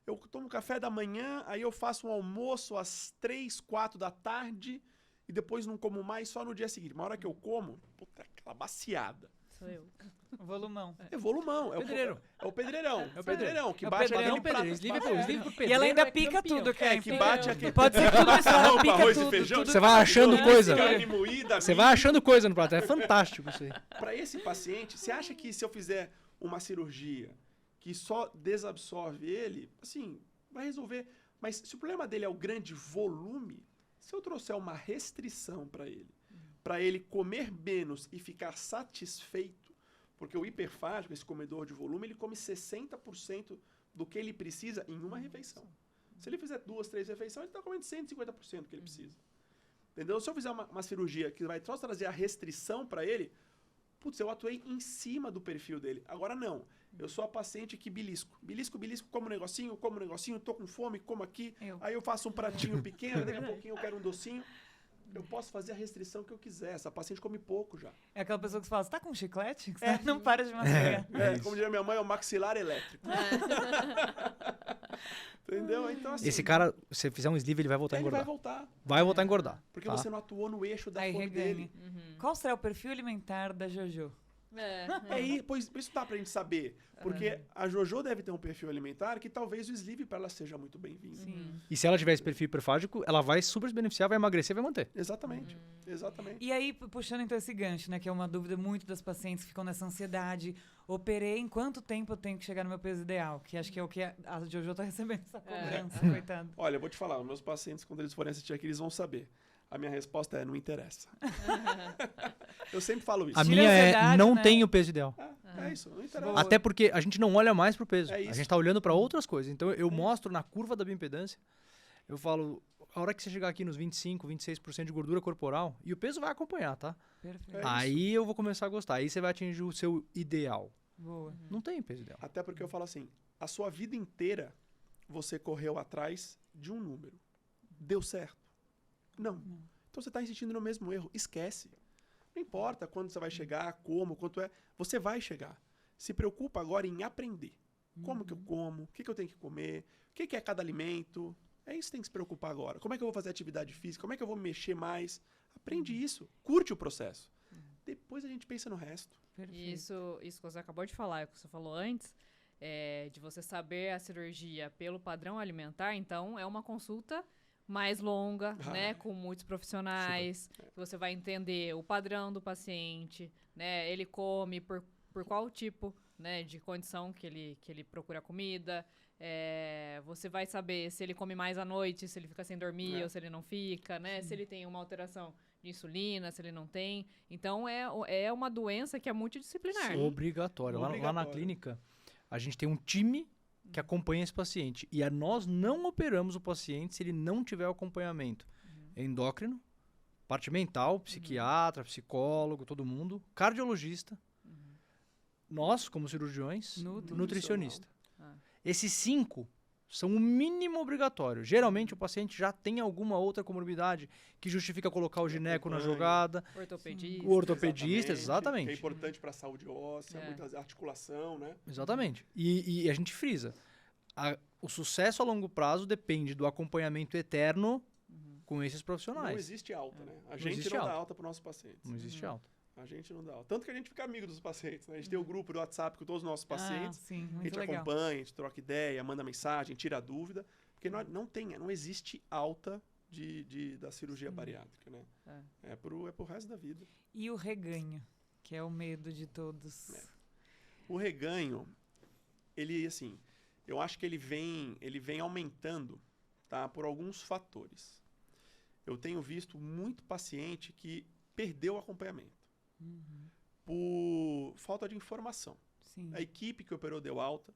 Eu tomo café da manhã, aí eu faço um almoço às 3, 4 da tarde e depois não como mais só no dia seguinte. Uma hora que eu como, puta, aquela baciada. Sou eu. Volumão. É volumão. Pedreiro. É o pedreirão. É o pedreirão. Que É o bate pedreirão. aquele prato. Sleeve pro E pedreiro ela ainda é pica campeão. tudo, cara. Que bate aquele... Pode ser tudo isso, ela Opa, pica arroz e tudo. feijão. tudo. Você vai achando coisa. Carne moída, Você vai achando coisa no prato. É fantástico isso aí. Para esse paciente, você acha que se eu fizer uma cirurgia que só desabsorve ele, assim, vai resolver. Mas se o problema dele é o grande volume, se eu trouxer uma restrição para ele comer menos e ficar satisfeito, porque o hiperfágico, esse comedor de volume, ele come 60% do que ele precisa em uma refeição. Se ele fizer 2, 3 refeições, ele está comendo 150% do que ele precisa. Entendeu? Se eu fizer uma cirurgia que vai só trazer a restrição para ele, putz, eu atuei em cima do perfil dele. Agora não. Eu sou a paciente que belisco, como um negocinho, tô com fome, como aqui. Aí eu faço um pratinho pequeno, daqui a pouquinho eu quero um docinho. Eu posso fazer a restrição que eu quiser. Essa paciente come pouco já. É aquela pessoa que fala, você tá com chiclete? Que você não para de mastigar. Como diria minha mãe, é o maxilar elétrico. Entendeu? Então, assim, Esse cara, se você fizer um sleeve, ele vai voltar a ele vai engordar. voltar. Vai voltar a engordar. Porque tá? você não atuou no eixo da Aí fome reganha. dele. Qual será o perfil alimentar da Jojo? Pois isso dá pra gente saber. Porque a Jojo deve ter um perfil alimentar que talvez o sleeve para ela seja muito bem-vindo. E se ela tiver esse perfil hiperfágico, ela vai super se beneficiar, vai emagrecer e vai manter. Exatamente. Exatamente. E aí, puxando então esse gancho, né? Que é uma dúvida muito das pacientes que ficam nessa ansiedade. Operei, em quanto tempo eu tenho que chegar no meu peso ideal? Que acho que é o que a Jojo tá recebendo essa cobrança, coitada. Olha, eu vou te falar, os meus pacientes, quando eles forem assistir aqui, eles vão saber. A minha resposta é, não interessa. Eu sempre falo isso. A Tira minha a é, ansiedade, não né? tem o peso ideal. É isso, não interessa. Boa. Até porque a gente não olha mais pro peso. É A isso. gente tá olhando para outras coisas. Então eu mostro na curva da bioimpedância, eu falo, a hora que você chegar aqui nos 25, 26% de gordura corporal, e o peso vai acompanhar, tá? Perfeito. É Aí eu vou começar a gostar. Aí você vai atingir o seu ideal. Boa. Não tem peso ideal. Até porque eu falo assim, a sua vida inteira você correu atrás de um número. Deu certo? Não. Então você está insistindo no mesmo erro. Esquece. Não importa quando você vai chegar, como, quanto é. Você vai chegar. Se preocupa agora em aprender. Como que eu como? O que eu tenho que comer? O que é cada alimento? É isso que tem que se preocupar agora. Como é que eu vou fazer atividade física? Como é que eu vou mexer mais? Aprende isso. Curte o processo. Depois a gente pensa no resto. Perfeito. Isso que você acabou de falar, o que você falou antes, de você saber a cirurgia pelo padrão alimentar, então é uma consulta mais longa, né, com muitos profissionais, que você vai entender o padrão do paciente, né, ele come por qual tipo, né, de condição que ele procura comida, você vai saber se ele come mais à noite, se ele fica sem dormir ou se ele não fica, né, se ele tem uma alteração de insulina, se ele não tem. Então, é uma doença que é multidisciplinar. Sim. Obrigatório. Lá na Obrigatório. clínica, a gente tem um time que acompanha esse paciente. E nós não operamos o paciente se ele não tiver o acompanhamento endócrino, parte mental, psiquiatra, psicólogo, todo mundo, cardiologista, nós, como cirurgiões, nutricionista. Esses 5 são o mínimo obrigatório. Geralmente o paciente já tem alguma outra comorbidade que justifica colocar o gineco na jogada. Ortopedista. O ortopedista, exatamente. Que é importante para a saúde óssea, muita articulação, né? Exatamente. E a gente frisa. O sucesso a longo prazo depende do acompanhamento eterno com esses profissionais. Não existe alta, né? A Não gente existe não alta. dá alta para nossos pacientes. Não existe alta. A gente não dá alta. Tanto que a gente fica amigo dos pacientes, né? A gente tem o grupo do WhatsApp com todos os nossos pacientes. Sim, A gente muito legal. acompanha, a gente troca ideia, manda mensagem, tira dúvida. Porque não existe alta da cirurgia bariátrica, né? É pro resto da vida. E o reganho, que é o medo de todos. O reganho, ele, assim, eu acho que ele vem aumentando, tá? Por alguns fatores. Eu tenho visto muito paciente que perdeu o acompanhamento. Por falta de informação. Sim. A equipe que operou deu alta,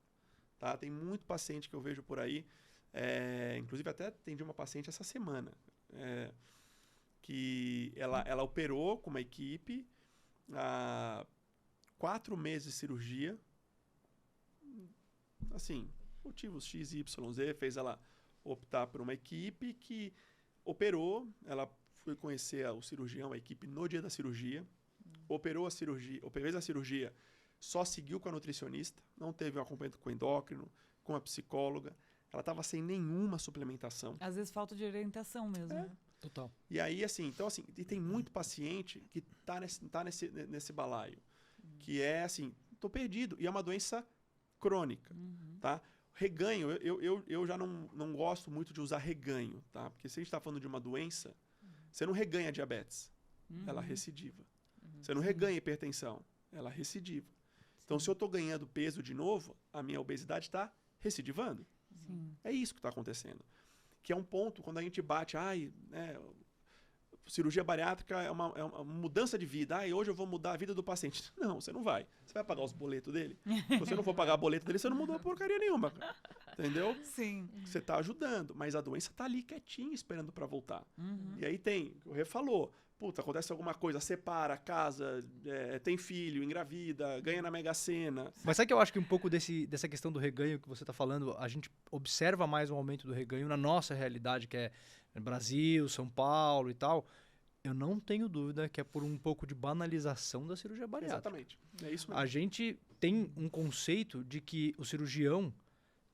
tá? Tem muito paciente que eu vejo por aí, inclusive até atendi uma paciente essa semana, que ela operou com uma equipe, 4 meses de cirurgia, assim, motivos X, Y, Z, fez ela optar por uma equipe que operou, ela foi conhecer o cirurgião, a equipe no dia da cirurgia, fez a cirurgia, só seguiu com a nutricionista, não teve um acompanhamento com o endócrino, com a psicóloga, ela estava sem nenhuma suplementação. Às vezes falta de orientação mesmo. Né? Total. E aí, assim, então, assim, e tem muito paciente que tá nesse balaio, que é assim, tô perdido, e é uma doença crônica, tá? Reganho, eu já não gosto muito de usar reganho, tá? Porque se a gente está falando de uma doença, você não reganha diabetes, ela recidiva. Você não reganha hipertensão, ela recidiva. Então, se eu estou ganhando peso de novo, a minha obesidade está recidivando. Sim. É isso que está acontecendo. Que é um ponto, quando a gente bate, cirurgia bariátrica é uma mudança de vida. Hoje eu vou mudar a vida do paciente. Não, você não vai. Você vai pagar os boletos dele? Se você não for pagar boleto dele, você não mudou porcaria nenhuma. Entendeu? Sim. Você está ajudando, mas a doença está ali quietinha, esperando para voltar. E aí tem, o Rê falou, puta, acontece alguma coisa, separa, casa, tem filho, engravida, ganha na Mega Sena. Mas sabe que eu acho que um pouco dessa questão do reganho que você está falando, a gente observa mais um aumento do reganho na nossa realidade, que é Brasil, São Paulo e tal. Eu não tenho dúvida que é por um pouco de banalização da cirurgia bariátrica. Exatamente. É isso mesmo. A gente tem um conceito de que o cirurgião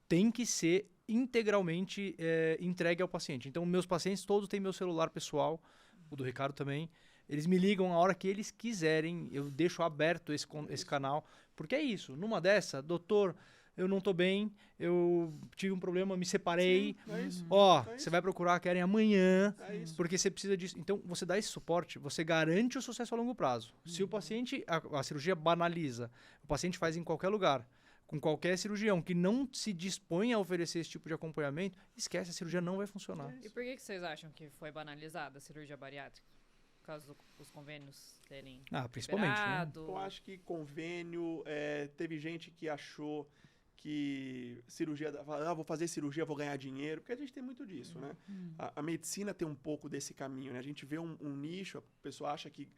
tem que ser integralmente entregue ao paciente. Então, meus pacientes todos têm meu celular pessoal, o do Ricardo também. Eles me ligam a hora que eles quiserem, eu deixo aberto esse canal. Porque é isso, numa dessa, doutor, eu não tô bem, eu tive um problema, me separei. Sim, é isso. Você vai procurar, querem amanhã, É isso. porque você precisa disso. Então, você dá esse suporte, você garante o sucesso a longo prazo. Se o paciente, a cirurgia banaliza, o paciente faz em qualquer lugar, com qualquer cirurgião que não se dispõe a oferecer esse tipo de acompanhamento, esquece, a cirurgia não vai funcionar. E por que vocês acham que foi banalizada a cirurgia bariátrica? Por causa dos convênios terem Principalmente, né? liberado? Eu acho que convênio, teve gente que achou cirurgia, vou fazer cirurgia, vou ganhar dinheiro, porque a gente tem muito disso, né? A medicina tem um pouco desse caminho, né? A gente vê um nicho, a pessoa acha que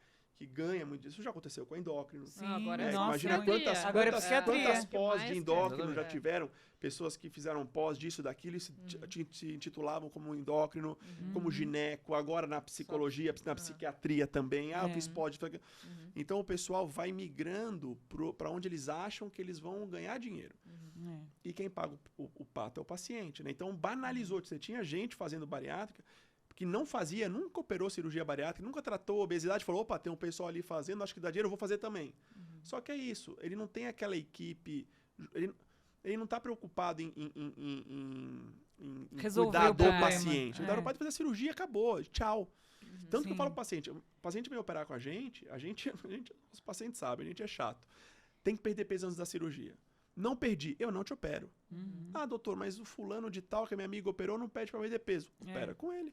ganha muito disso. Isso já aconteceu com endócrino. Sim, agora nossa, imagina muito. quantas Agora é psiquiatria. pós de endócrino já É. tiveram, pessoas que fizeram pós disso, daquilo, e se intitulavam como endócrino, como gineco, agora na psicologia, na psiquiatria também. Eu fiz pós. Então o pessoal vai migrando para onde eles acham que eles vão ganhar dinheiro. E quem paga o pato é o paciente, né? Então banalizou. Você tinha gente fazendo bariátrica que não fazia, nunca operou cirurgia bariátrica, nunca tratou obesidade, falou, opa, tem um pessoal ali fazendo, acho que dá dinheiro, eu vou fazer também. Só que é isso, ele não tem aquela equipe, ele não está preocupado em Resolver cuidar o do problema. paciente. Ele pode fazer a cirurgia, acabou, tchau. Tanto que eu Sim. falo pro paciente, o paciente vem operar com a gente, os pacientes sabem, a gente é chato. Tem que perder peso antes da cirurgia. Não perdi, eu não te opero. Ah, doutor, mas o fulano de tal que é meu amigo operou não pede para perder peso. Opera com ele.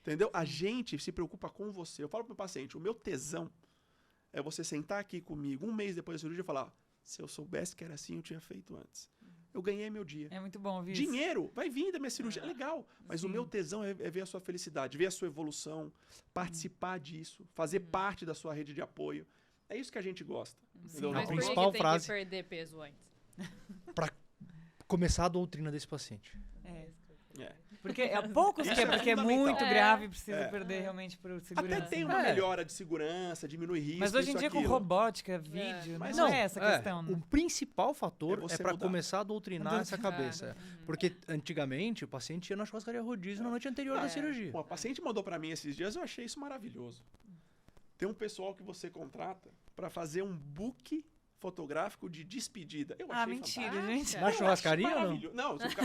Entendeu? A gente se preocupa com você. Eu falo pro paciente, o meu tesão é você sentar aqui comigo 1 mês depois da cirurgia e falar, se eu soubesse que era assim, eu tinha feito antes. Eu ganhei meu dia. É muito bom ouvir isso. Dinheiro vai vir da minha cirurgia, legal. Mas o meu tesão é ver a sua felicidade, ver a sua evolução, participar disso, fazer parte da sua rede de apoio. É isso que a gente gosta. Entendeu? Mas A por principal que tem frase- que perder peso antes? Pra começar a doutrina desse paciente. É. Porque é poucos Isso que é é porque é fundamental. muito É. grave e precisa perder realmente por segurança. Até tem uma melhora de segurança, diminui risco. Mas hoje em isso, dia com aquilo. robótica, vídeo, Mas não não, é essa a questão. Né? O principal fator É você é para mudar. começar a doutrinar essa Doutrinar. cabeça. Porque antigamente o paciente ia na churrascaria rodízio na noite anterior da cirurgia. Bom, a paciente mandou pra mim esses dias, eu achei isso maravilhoso. Tem um pessoal que você contrata pra fazer um book fotográfico de despedida. Eu achei Mentira, fantástico. gente. Na churrascaria ou não? Maravilhoso. Não, você fica...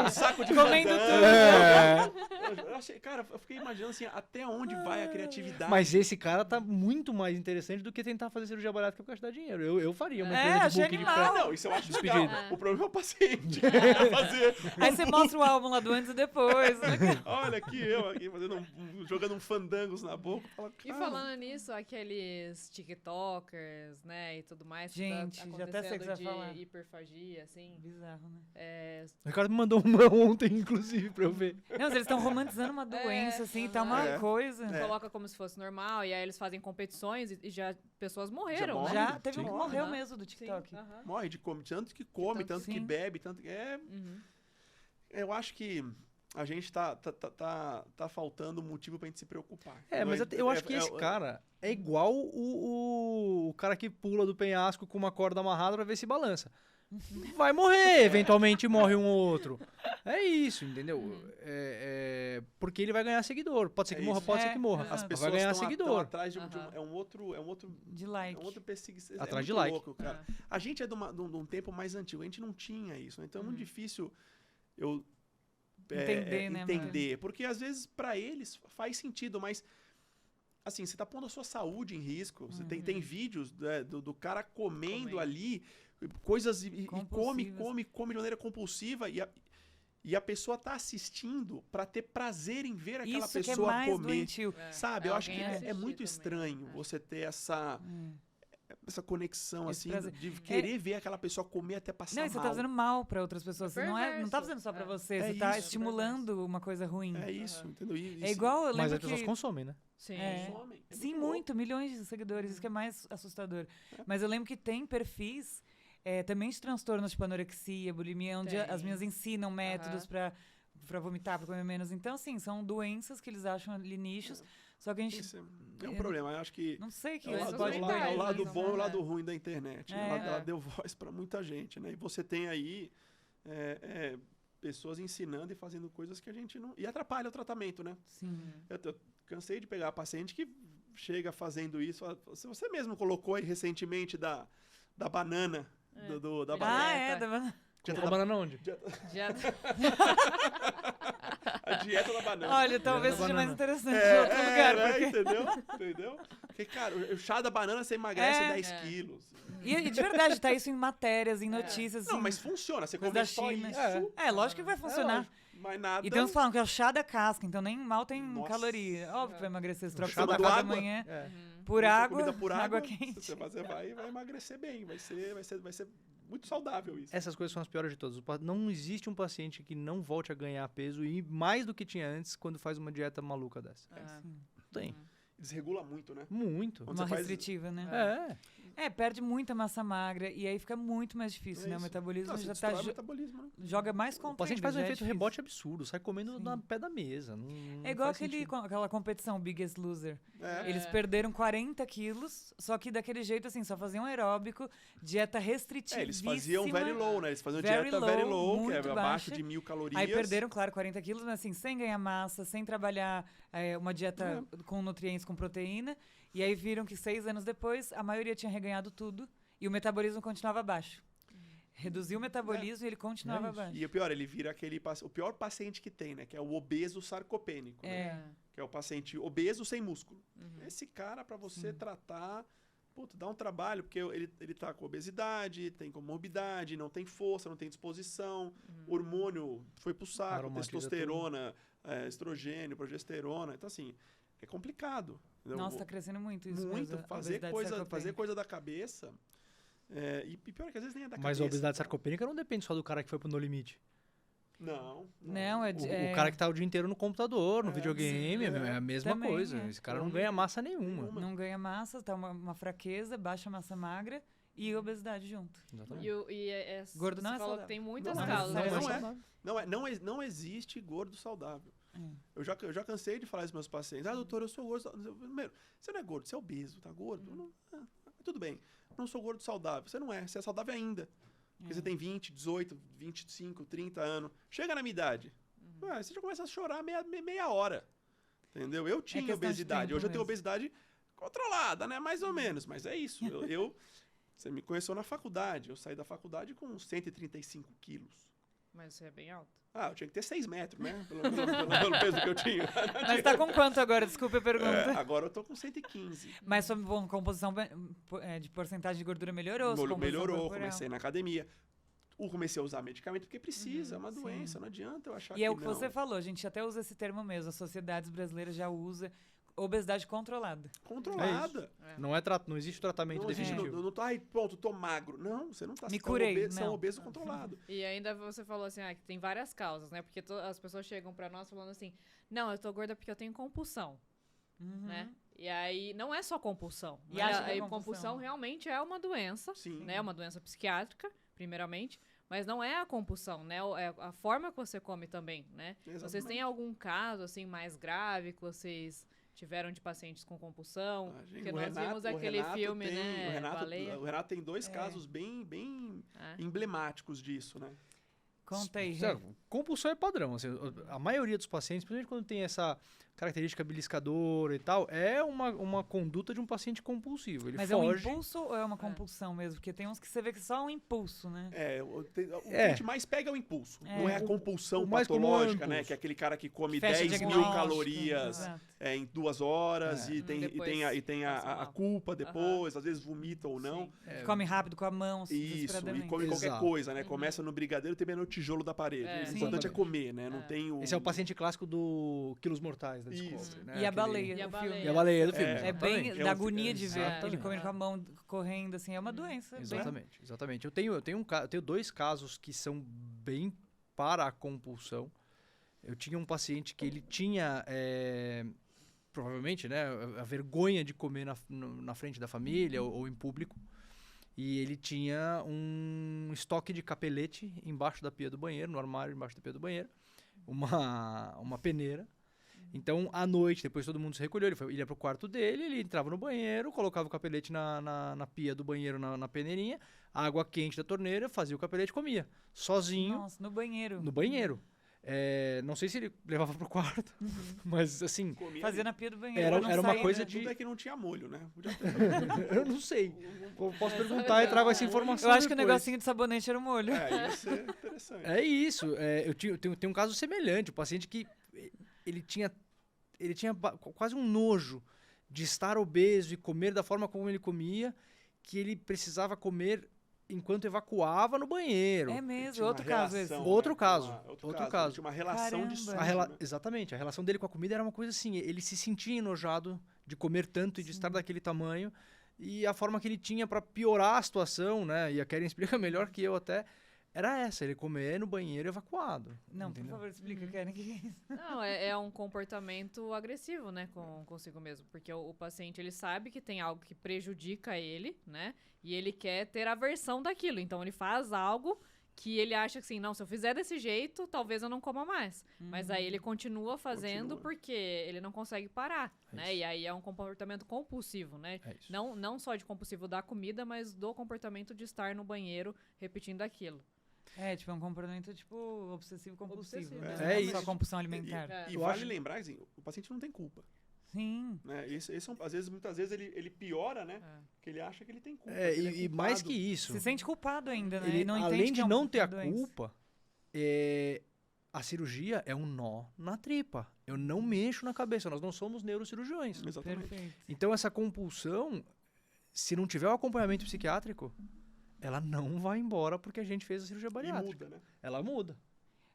um saco de Comendo fandango. tudo. Eu achei, cara, eu fiquei imaginando assim, até onde vai a criatividade. Mas esse cara tá muito mais interessante do que tentar fazer cirurgia bariátrica porque dar dinheiro. Eu faria uma É, empresa de achei booking de animal. Não, isso eu acho Despedida. legal. O problema é o paciente. É fazer. Aí você mostra o álbum lá do antes e depois. Né? Olha aqui, eu aqui fazendo jogando fandangos na boca. Fala, E cara, falando nisso, aqueles TikTokers, né, e tudo mais, Gente, que tá já até sei o que você vai acontecendo falar. de hiperfagia, assim, Bizarro, né? O Ricardo me mandou uma ontem, inclusive, pra eu ver. Não, mas eles estão romantizando uma doença, assim, tá uma É. coisa. coloca como se fosse normal, e aí eles fazem competições e já pessoas morreram, morre. né? Já teve um Sim. que morreu Aham. mesmo do Sim, TikTok. aham. morre de come, tanto que come, tanto que Sim. bebe, tanto que... Eu acho que a gente tá faltando motivo pra gente se preocupar. Mas eu acho que esse cara é igual o cara que pula do penhasco com uma corda amarrada pra ver se balança. Vai morrer, eventualmente morre um ou outro. É isso, entendeu? Porque ele vai ganhar seguidor. Pode ser que É morra, isso. pode ser que morra. As Mas pessoas vai ganhar estão seguidor. atrás de um, Aham. é um outro De like. É um outro perseguição. Atrás de muito like. louco, cara. A gente é de um tempo mais antigo, a gente não tinha isso, né? Então é muito difícil eu Entender, né, entender, porque às vezes pra eles faz sentido, mas assim, você tá pondo a sua saúde em risco. Você tem vídeos do cara comendo ali coisas e come de maneira compulsiva e a pessoa tá assistindo pra ter prazer em ver aquela Isso que é pessoa mais comer. doentio. Sabe? Eu acho que Alguém é assistir muito também. estranho você ter essa conexão, Esse assim, prazer. de querer ver aquela pessoa comer até passar Não, e você mal. tá fazendo mal pra outras pessoas. Você não tá perverso. fazendo só pra você. É Você tá isso. estimulando uma coisa ruim. É isso, entendeu? É igual, eu Mas lembro as pessoas que... consomem, né? Sim. É. Consomem. É Sim, louco. muito, milhões de seguidores, isso que é mais assustador. Mas eu lembro que tem perfis também de transtornos tipo anorexia, bulimia, onde Tem. as minhas ensinam métodos pra vomitar, pra comer menos. Então, assim, são doenças que eles acham ali nichos, só que a gente Isso é um problema. Eu acho que não sei que é o Doenças lado, pode mentais, é o lado né? bom e o É. lado ruim da internet. Né? É. Ela deu voz pra muita gente, né? E você tem aí pessoas ensinando e fazendo coisas que a gente não... E atrapalha o tratamento, né? Sim. Eu cansei de pegar paciente que chega fazendo isso. Se você mesmo colocou aí recentemente da banana, da banana. Colocou banana onde? Já... A dieta da banana. Olha, talvez da seja mais banana. interessante em outro lugar. né? Porque... Entendeu? Porque, cara, o chá da banana você emagrece 10 É. quilos. E de verdade, tá isso em matérias, em notícias. Não, assim, mas funciona. Você coisa come da só China. isso. Lógico que vai funcionar. lógico. Mas nada... E tem uns que falam que é o chá da casca, então nem mal tem Nossa. caloria. Óbvio que vai emagrecer. Você troca o chá chá da do casa água. amanhã É. por Sua água, comida por água quente. Você vai emagrecer bem. Vai ser muito saudável isso. Essas coisas são as piores de todas. Não existe um paciente que não volte a ganhar peso e mais do que tinha antes quando faz uma dieta maluca dessa. Sim. Não tem. Desregula muito, né? Muito. Quando Uma você faz- restritiva, né? Perde muita massa magra e aí fica muito mais difícil, É né? O isso. metabolismo Não, você já tá destrói o metabolismo, né? joga mais O contra paciente ainda, faz um já é efeito difícil. rebote absurdo, sai comendo Sim. no pé da mesa. Não É igual faz sentido. aquela competição Biggest Loser. É. Eles perderam 40 quilos, só que daquele jeito, assim, só faziam aeróbico, dieta restritiva. Eles faziam very low, né? Eles faziam Very dieta very low, low, que é muito abaixo baixa. de 1.000 calorias. Aí perderam, claro, 40 quilos, mas assim, sem ganhar massa, sem trabalhar uma dieta com nutrientes, com proteína. E aí viram que 6 anos depois, a maioria tinha reganhado tudo e o metabolismo continuava baixo. Reduziu o metabolismo e ele continuava abaixo. E o pior, ele vira o pior paciente que tem, né? Que é o obeso sarcopênico, né? Que é o paciente obeso sem músculo. Esse cara, pra você tratar, puta, dá um trabalho, porque ele tá com obesidade, tem comorbidade, não tem força, não tem disposição, hormônio foi pro saco, Aromatiza testosterona, estrogênio, progesterona. Então, assim, é complicado. Entendeu? Nossa, tá crescendo muito isso. Muito. mesmo, a Fazer obesidade coisa sarcopênica. da cabeça. E pior é que às vezes nem é da Mas cabeça. a obesidade sarcopênica não depende só do cara que foi pro No Limite. Não. Não, O cara que tá o dia inteiro no computador, no videogame, sim, é a mesma Também, coisa. é. Esse cara não ganha massa nenhuma. Não ganha massa, tá uma fraqueza, baixa massa magra e obesidade junto. Exatamente. Gordo não você é falou saudável. que tem muitas Não, causas. não existe gordo saudável. Eu já cansei de falar isso pros meus pacientes. Doutor, eu sou gordo saudável. Primeiro, você não é gordo, você é obeso, tá gordo? Não, tudo bem. Eu não sou gordo saudável. Você não é, você é saudável ainda. Porque você tem 20, 18, 25, 30 anos. Chega na minha idade. Você já começa a chorar meia hora. Entendeu? Eu tinha questão de obesidade. tempo Hoje eu tenho mesmo. obesidade controlada, né? Mais ou menos. Mas é isso. Você me conheceu na faculdade. Eu saí da faculdade com 135 quilos. Mas você é bem alto. Eu tinha que ter 6 metros, né? Pelo peso que eu tinha. Mas tá com quanto agora? Desculpa a pergunta. Agora eu tô com 115. Mas sua composição de porcentagem de gordura melhorou? sua composição Melhorou, corporal? comecei na academia. Comecei a usar medicamento porque precisa, é uma doença, não adianta eu achar E que é o que não. você falou, a gente até usa esse termo mesmo, as sociedades brasileiras já usam obesidade controlada. Controlada. Não existe tratamento Não existe, definitivo. não tô, pronto, tô magro. Não, você não tá Me você tá um curei, obeso, você é um não. obeso controlado. E ainda você falou assim, que tem várias causas, né? Porque as pessoas chegam pra nós falando assim, não, eu tô gorda porque eu tenho compulsão, né? E aí, não é só compulsão. E Né? acha que é Aí compulsão. compulsão realmente é uma doença, Sim. né? Uma doença psiquiátrica, primeiramente. Mas não é a compulsão, né? É a forma que você come também, né? Exatamente. Vocês têm algum caso, assim, mais grave que vocês tiveram de pacientes com compulsão? Porque O nós Renato- vimos o aquele Renato filme, tem- né? O Renato tem 2 casos bem emblemáticos disso, né? Conta aí, Rê. Certo, compulsão é padrão. Assim, a maioria dos pacientes, principalmente quando tem essa característica beliscadora e tal, é uma conduta de um paciente compulsivo. Ele Mas foge. é um impulso ou é uma compulsão mesmo? Porque tem uns que você vê que é só um impulso, né? O que a gente mais pega é o impulso. Não é a compulsão o mais comum é o patológica, né? impulso. Que é aquele cara que come Fecha 10 mil diagnóstico, calorias exato. em 2 horas e tem Depois passa a mal. culpa depois, às vezes vomita ou não. Que come rápido com a mão, Isso, e desesperadamente. come qualquer Exato. coisa, né? Começa no brigadeiro e termina no tijolo da parede. O Sim. importante é comer, né? Não tem o... Esse é o paciente clássico do Quilos Mortais da Isso. Discovery, né? E a Aquele- baleia, E a o baleia. filme. E a baleia do filme. É bem exatamente. da agonia de ver Exatamente. ele comendo com a mão, correndo, assim, é uma doença. bem- Exatamente. Eu tenho 2 casos que são bem para a compulsão. Eu tinha um paciente que ele tinha, provavelmente, né, a vergonha de comer na frente da família ou em público. E ele tinha um estoque de capelete embaixo da pia do banheiro, no armário embaixo da pia do banheiro. Uma peneira. Então, à noite, depois todo mundo se recolheu, ele ia pro quarto dele, ele entrava no banheiro, colocava o capelete na pia do banheiro, na peneirinha, água quente da torneira, fazia o capelete e comia. Sozinho, Nossa, no banheiro. no banheiro. Não sei se ele levava pro quarto, mas assim, comia Fazia ali. na pia do banheiro. Era- pra não era uma sair, coisa né? de- Tudo é que não tinha molho, né? Podia ter. eu não sei. Posso perguntar e trago essa informação Eu acho que o depois. negocinho de sabonete era o molho. Ia ser interessante. É isso. Eu tenho um caso semelhante. O paciente que ele tinha quase um nojo de estar obeso e comer da forma como ele comia, que ele precisava comer enquanto evacuava no banheiro. É Tinha mesmo, uma outro caso esse. relação, Outro né? caso, Outro outro caso. caso. Tinha uma relação de Caramba. sujo, né? Exatamente. A relação dele com a comida era uma coisa assim. Ele se sentia enojado de comer tanto e de estar daquele tamanho. E a forma que ele tinha pra piorar a situação, né? E a Karen explica melhor que eu até, era essa, ele comer no banheiro evacuado. Não, entendeu? por favor, explica, Karen, o que é isso? Não, é um comportamento agressivo, né, consigo mesmo. Porque o paciente, ele sabe que tem algo que prejudica ele, né? E ele quer ter aversão daquilo. Então, ele faz algo que ele acha que, assim, não, se eu fizer desse jeito, talvez eu não coma mais. Mas aí ele continua fazendo porque ele não consegue parar, né? E aí é um comportamento compulsivo, né? É isso. Não só de compulsivo da comida, mas do comportamento de estar no banheiro repetindo aquilo. É, tipo, é um comportamento, tipo, obsessivo-compulsivo. Obsessivo, Né? é. Não É só isso. compulsão alimentar. E Eu vale acho- lembrar, assim, o paciente não tem culpa. Sim. Né? Às vezes, muitas vezes, ele piora, né? É. Porque ele acha que ele tem culpa. É, que ele é e mais culpado. que isso, Se sente culpado ainda, né? ele, E não entende além que de é não ter a doença. culpa, a cirurgia é um nó na tripa. Eu não mexo na cabeça, nós não somos neurocirurgiões. Exatamente. Perfeito. Então essa compulsão, se não tiver o acompanhamento psiquiátrico, ela não vai embora porque a gente fez a cirurgia E bariátrica. muda, né? Ela muda.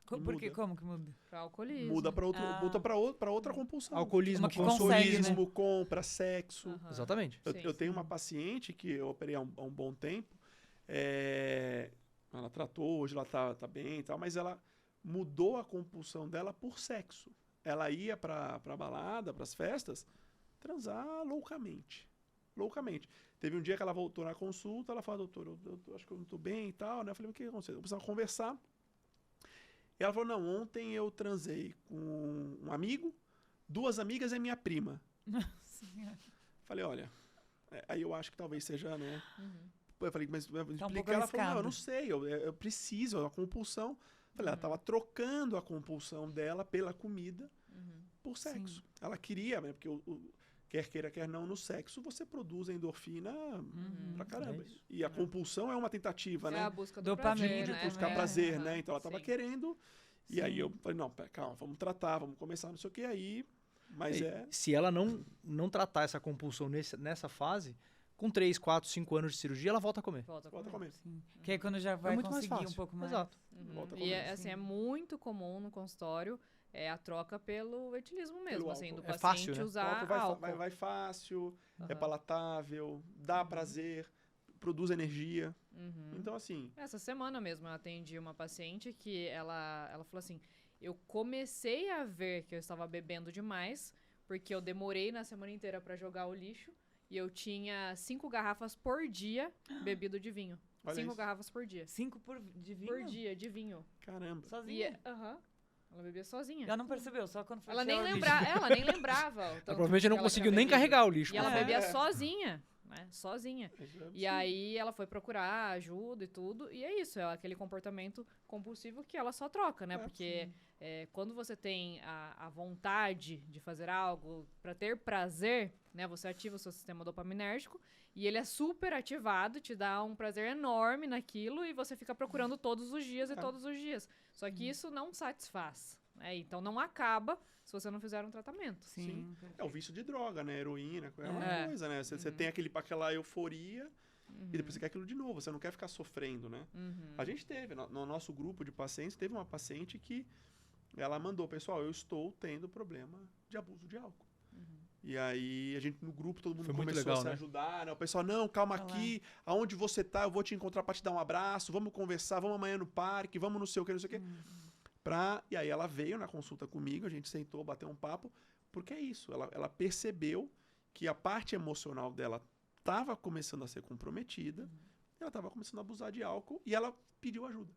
Por que? muda. Como que muda? Pra alcoolismo. Muda para Ah. outra compulsão. Alcoolismo, Uma que consegue, Consumismo, compra, sexo. Aham. Exatamente. Eu, Sim, eu tenho sim. uma paciente que eu operei há um bom tempo. Ela tratou, hoje ela tá bem e tal, mas ela mudou a compulsão dela por sexo. Ela ia pra balada, pras festas, transar loucamente. Loucamente. Teve um dia que ela voltou na consulta, ela falou, doutor, eu acho que eu não tô bem e tal, né? Eu falei, o que aconteceu? Eu precisava conversar. E ela falou, não, ontem eu transei com um amigo, 2 amigas e minha prima. Senhora. Falei, olha, aí eu acho que talvez seja, né? Uhum. Eu falei, mas Tá um explica. pouco Ela falou, não, arriscado. eu não sei, eu preciso, é uma compulsão. Falei, ela estava trocando a compulsão dela pela comida por sexo. Ela queria, né? Porque quer queira, quer não, no sexo você produz endorfina pra caramba. É isso. E a compulsão é uma tentativa, É né? a busca do Dopamina, prazer, De né? buscar É. prazer, Aham. né? Então ela estava Sim. querendo. E Sim. aí eu falei, não, pera, calma, vamos tratar, vamos começar, não sei o que aí. Mas Se ela não tratar essa compulsão nessa fase, com 3, 4, 5 anos de cirurgia, ela volta a comer. Volta volta a comer. comer. Sim. Que aí quando já vai muito mais conseguir fácil. um pouco mais. Exato. Volta a E comer. assim, é muito comum no consultório a troca pelo etilismo mesmo, Pelo assim, do álcool. É paciente fácil, né? O usar álcool álcool. vai fácil, é Aham. palatável, dá prazer, produz energia. Uhum. Então, assim, Essa semana mesmo eu atendi uma paciente que ela falou assim, eu comecei a ver que eu estava bebendo demais, porque eu demorei na semana inteira para jogar o lixo, e eu tinha 5 garrafas por dia bebido de vinho. Olha 5 isso. garrafas por dia. 5 de vinho? Por dia, de vinho. caramba. E, Sozinha? ela bebia sozinha. Ela não percebeu, só quando foi Ela nem, tirar o lixo. ela nem lembrava. o Ela tanto provavelmente que não ela conseguiu tinha nem bebido. carregar o lixo. E ela É. bebia sozinha, né? Sozinha. Isso é E aí ela foi procurar ajuda e tudo. E é isso, é aquele comportamento compulsivo que ela só troca, né? É, Porque quando você tem a vontade de fazer algo pra ter prazer, né? Você ativa o seu sistema dopaminérgico e ele é super ativado, te dá um prazer enorme naquilo e você fica procurando todos os dias e todos os dias. Só que isso não satisfaz, né? Então não acaba se você não fizer um tratamento. Sim. É o vício de droga, né? Heroína, é uma É. coisa, né? Você tem aquela euforia e depois você quer aquilo de novo. Você não quer ficar sofrendo, né? A gente teve, no nosso grupo de pacientes, teve uma paciente que ela mandou, pessoal, eu estou tendo problema de abuso de álcool. E aí, a gente no grupo, todo mundo Foi muito começou legal, a se né? ajudar, né? O pessoal, não, calma Olha lá. aqui, aonde você tá, eu vou te encontrar pra te dar um abraço, vamos conversar, vamos amanhã no parque, vamos não sei o que, não sei o que. E aí ela veio na consulta comigo, a gente sentou, bateu um papo, porque é isso, ela percebeu que a parte emocional dela estava começando a ser comprometida, ela estava começando a abusar de álcool e ela pediu ajuda.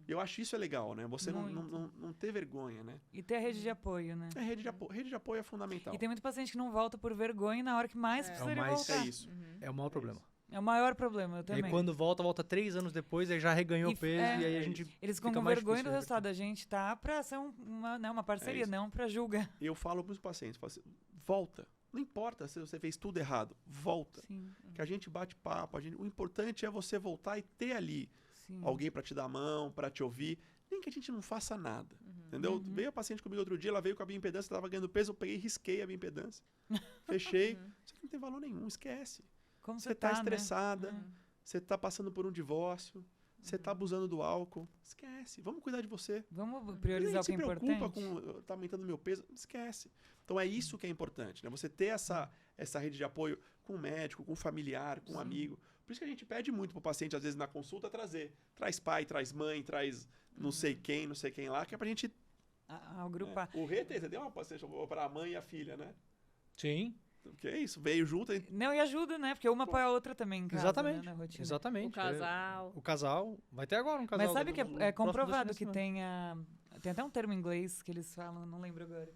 Eu acho isso é legal, né? Você não ter vergonha, né? E ter a rede de apoio, né? É rede de apoio é fundamental. E tem muito paciente que não volta por vergonha e na hora que mais precisa ele mais- voltar. É isso. É o maior problema. É o maior problema, eu E também. aí quando volta 3 anos depois, aí já reganhou o peso e aí a gente Eles ficam fica com mais vergonha difícil do resultado. A gente tá pra ser uma parceria, isso. não pra julgar. Eu falo para os pacientes, falo assim, volta. Não importa se você fez tudo errado, volta. Sim, Que a gente bate papo, o importante é você voltar e ter ali sim. alguém para te dar a mão, para te ouvir, nem que a gente não faça nada, entendeu? Veio a paciente comigo outro dia, ela veio com a bioimpedância, estava ganhando peso, eu peguei e risquei a bioimpedância, fechei, isso aqui não tem valor nenhum, esquece. Como Você tá né? estressada, você tá passando por um divórcio, você tá abusando do álcool, esquece, vamos cuidar de você. Vamos priorizar o que é Se preocupa importante. com tá aumentando meu peso, esquece. Então é isso que é importante, né? Você ter essa rede de apoio com o médico, com o familiar, com o amigo. Por isso que a gente pede muito pro paciente, às vezes, na consulta, trazer. Traz pai, traz mãe, traz não sei quem lá, que é pra gente... Agrupar. O Rê, você deu uma paciente para a mãe e a filha, né? Sim. Porque é isso, veio junto. Não, e ajuda, né? Porque uma apoia a outra também em casa, Exatamente. né, na rotina. Exatamente. O casal. O casal. Vai ter agora um casal. Mas sabe que no é próximo comprovado que semestre. tem até um termo em inglês que eles falam, não lembro agora,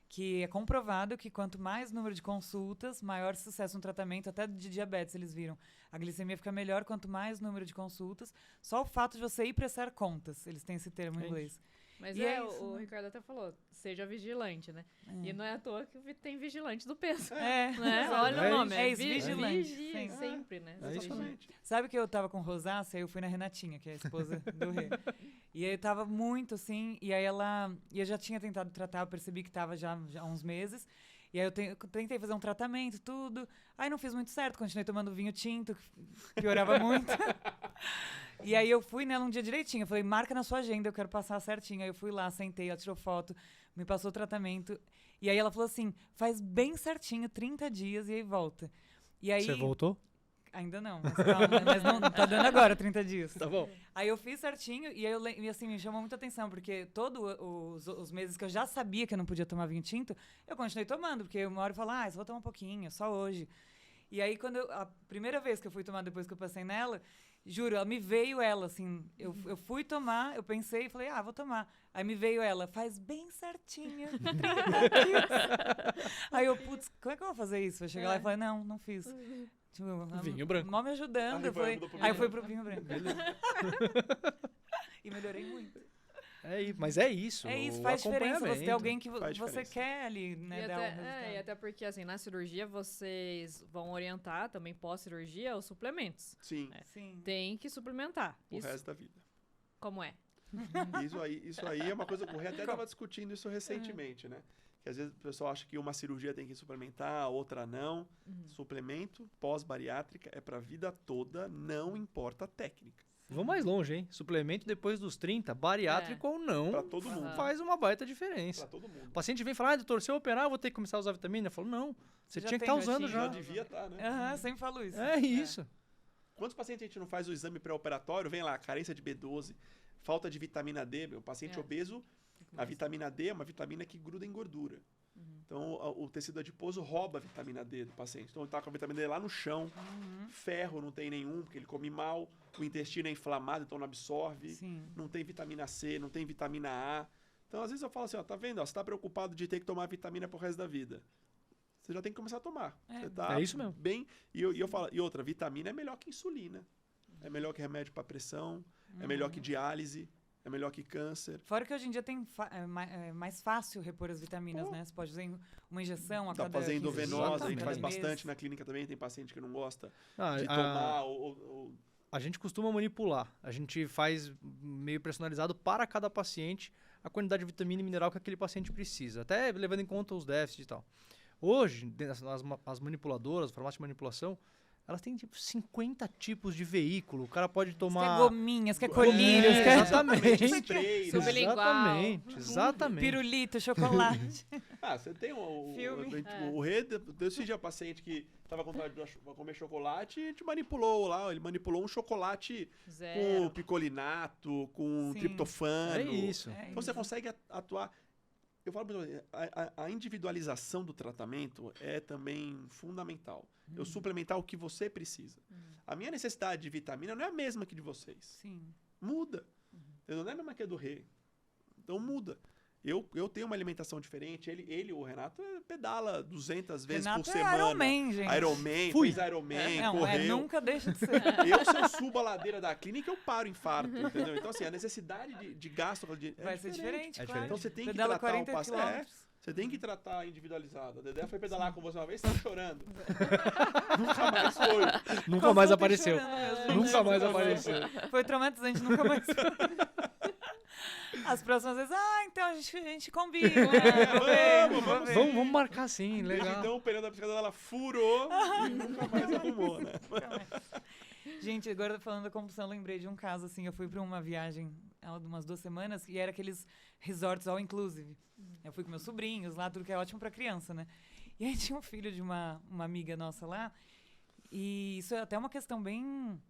que é comprovado que quanto mais número de consultas, maior sucesso no tratamento, até de diabetes eles viram. A glicemia fica melhor quanto mais número de consultas. Só o fato de você ir prestar contas, eles têm esse termo em inglês. Mas E é isso, o né? Ricardo até falou, seja vigilante, né? E não é à toa que tem vigilante do peso. É. Né? Olha É o nome, isso. É vigilante, vigia, sim. sempre, né? É isso Vigia. mesmo. Sabe que eu tava com rosácea, eu fui na Renatinha, que é a esposa do Rê. E aí tava muito assim, e aí e eu já tinha tentado tratar, eu percebi que tava já há uns meses. E aí eu tentei fazer um tratamento, tudo. Aí não fiz muito certo, continuei tomando vinho tinto, que piorava muito. E aí eu fui nela um dia direitinho, eu falei, marca na sua agenda, eu quero passar certinho. Aí eu fui lá, sentei, ela tirou foto, me passou o tratamento. E aí ela falou assim, faz bem certinho, 30 dias e aí volta. E aí, Você voltou? ainda não, mas calma, mas não tá dando agora 30 dias. Tá bom. Aí eu fiz certinho e aí e assim, me chamou muita atenção, porque todos os meses que eu já sabia que eu não podia tomar vinho tinto, eu continuei tomando, porque uma hora eu falo, só vou tomar um pouquinho, só hoje. E aí, a primeira vez que eu fui tomar, depois que eu passei nela, juro, me veio ela, assim, eu fui tomar, eu pensei e falei, vou tomar. Aí me veio ela, faz bem certinho, 30 dias. Aí eu, putz, como é que eu vou fazer isso? Eu cheguei lá e falei, não fiz. Tipo, Vinho branco. Mal me ajudando. Aí Eu fui pro vinho branco. E melhorei muito. Mas é isso. É isso, o faz diferença você ter acompanhamento. alguém que Faz você diferença. quer ali, né, E dar até, um resultado. e até porque, assim, na cirurgia vocês vão orientar também pós-cirurgia os suplementos. Sim, Sim. Tem que suplementar. o Isso, resto da vida. como é? Isso aí é uma coisa que o Rê até estava discutindo isso recentemente, né? Que às vezes o pessoal acha que uma cirurgia tem que suplementar, a outra não. Suplemento pós-bariátrica é para a vida toda, não importa a técnica. Vamos mais longe, hein? Suplemento depois dos 30, bariátrico ou não, Para todo mundo. faz uma baita diferença. Para todo mundo. O paciente vem falar, doutor, se eu operar, eu vou ter que começar a usar vitamina? Eu falo, não, você Já tinha que tem, estar já usando tinha. já. Já devia estar, né? Aham, sempre falo isso. É isso. Quantos pacientes a gente não faz o exame pré-operatório? Vem lá, carência de B12, falta de vitamina D. O paciente obeso, a vitamina D é uma vitamina que gruda em gordura. Então, o tecido adiposo rouba a vitamina D do paciente. Então, ele está com a vitamina D lá no chão, ferro não tem nenhum, porque ele come mal, o intestino é inflamado, então não absorve, Sim. não tem vitamina C, não tem vitamina A. Então, às vezes eu falo assim, tá vendo? Você está preocupado de ter que tomar vitamina pro resto da vida. Você já tem que começar a tomar. Você tá É isso mesmo. bem. E eu falo, e outra, vitamina é melhor que insulina. É melhor que remédio para pressão, é melhor que diálise, é melhor que câncer. Fora que hoje em dia tem mais fácil repor as vitaminas, né? Você pode fazer uma injeção a Dá cada pra fazer 15 dias, endovenosa, a gente faz cada mês. bastante na clínica também, tem paciente que não gosta Ah, de tomar ou A gente costuma manipular. A gente faz meio personalizado para cada paciente a quantidade de vitamina e mineral que aquele paciente precisa, até levando em conta os déficits e tal. Hoje, as manipuladoras, as farmácias de manipulação, elas têm tipo 50 tipos de veículo. O cara pode Você tomar... quer gominhas, quer colírios, É, quer exatamente. spray, né? Sublingual. Exatamente. pirulito, chocolate. Você tem Filme. o Rê, desse dia paciente que tava com vontade de comer chocolate e te manipulou lá. Ele manipulou um chocolate com Zero. picolinato, com Sim. triptofano. É isso. Então você consegue atuar. Eu falo pra você, a individualização do tratamento é também fundamental. Eu suplementar o que você precisa. A minha necessidade de vitamina não é a mesma que de vocês. Sim. Muda. Entendeu? Não é a mesma que a do Rê. Então muda. Eu tenho uma alimentação diferente. O Renato, pedala 200 vezes Renato por semana. é Ironman, gente. Ironman, Fui. fez Ironman, Não, correu. nunca deixa de ser. Se eu subo a ladeira da clínica, eu paro infarto, entendeu? Então, assim, a necessidade de gasto Vai ser diferente, É claro. Então, você tem que Pedala tratar 40 o paciente. quilômetros. Você tem que tratar individualizado. A Dedé foi pedalar com você uma vez, estava chorando. Nunca mais foi. Nunca mais Consulta apareceu. chorando mesmo, Nunca gente. mais apareceu. Foi traumatizante, nunca mais. As próximas vezes, então a gente combina. Vou ver. Vamos marcar sim, legal. Então, o pneu da bicicleta dela furou e nunca mais arrumou, né? Gente, agora falando da compulsão, lembrei de um caso, assim, eu fui pra uma viagem há umas 2 semanas e era aqueles resorts all inclusive. Eu fui com meus sobrinhos lá, tudo que é ótimo pra criança, né? E aí tinha um filho de uma amiga nossa lá E isso é até uma questão bem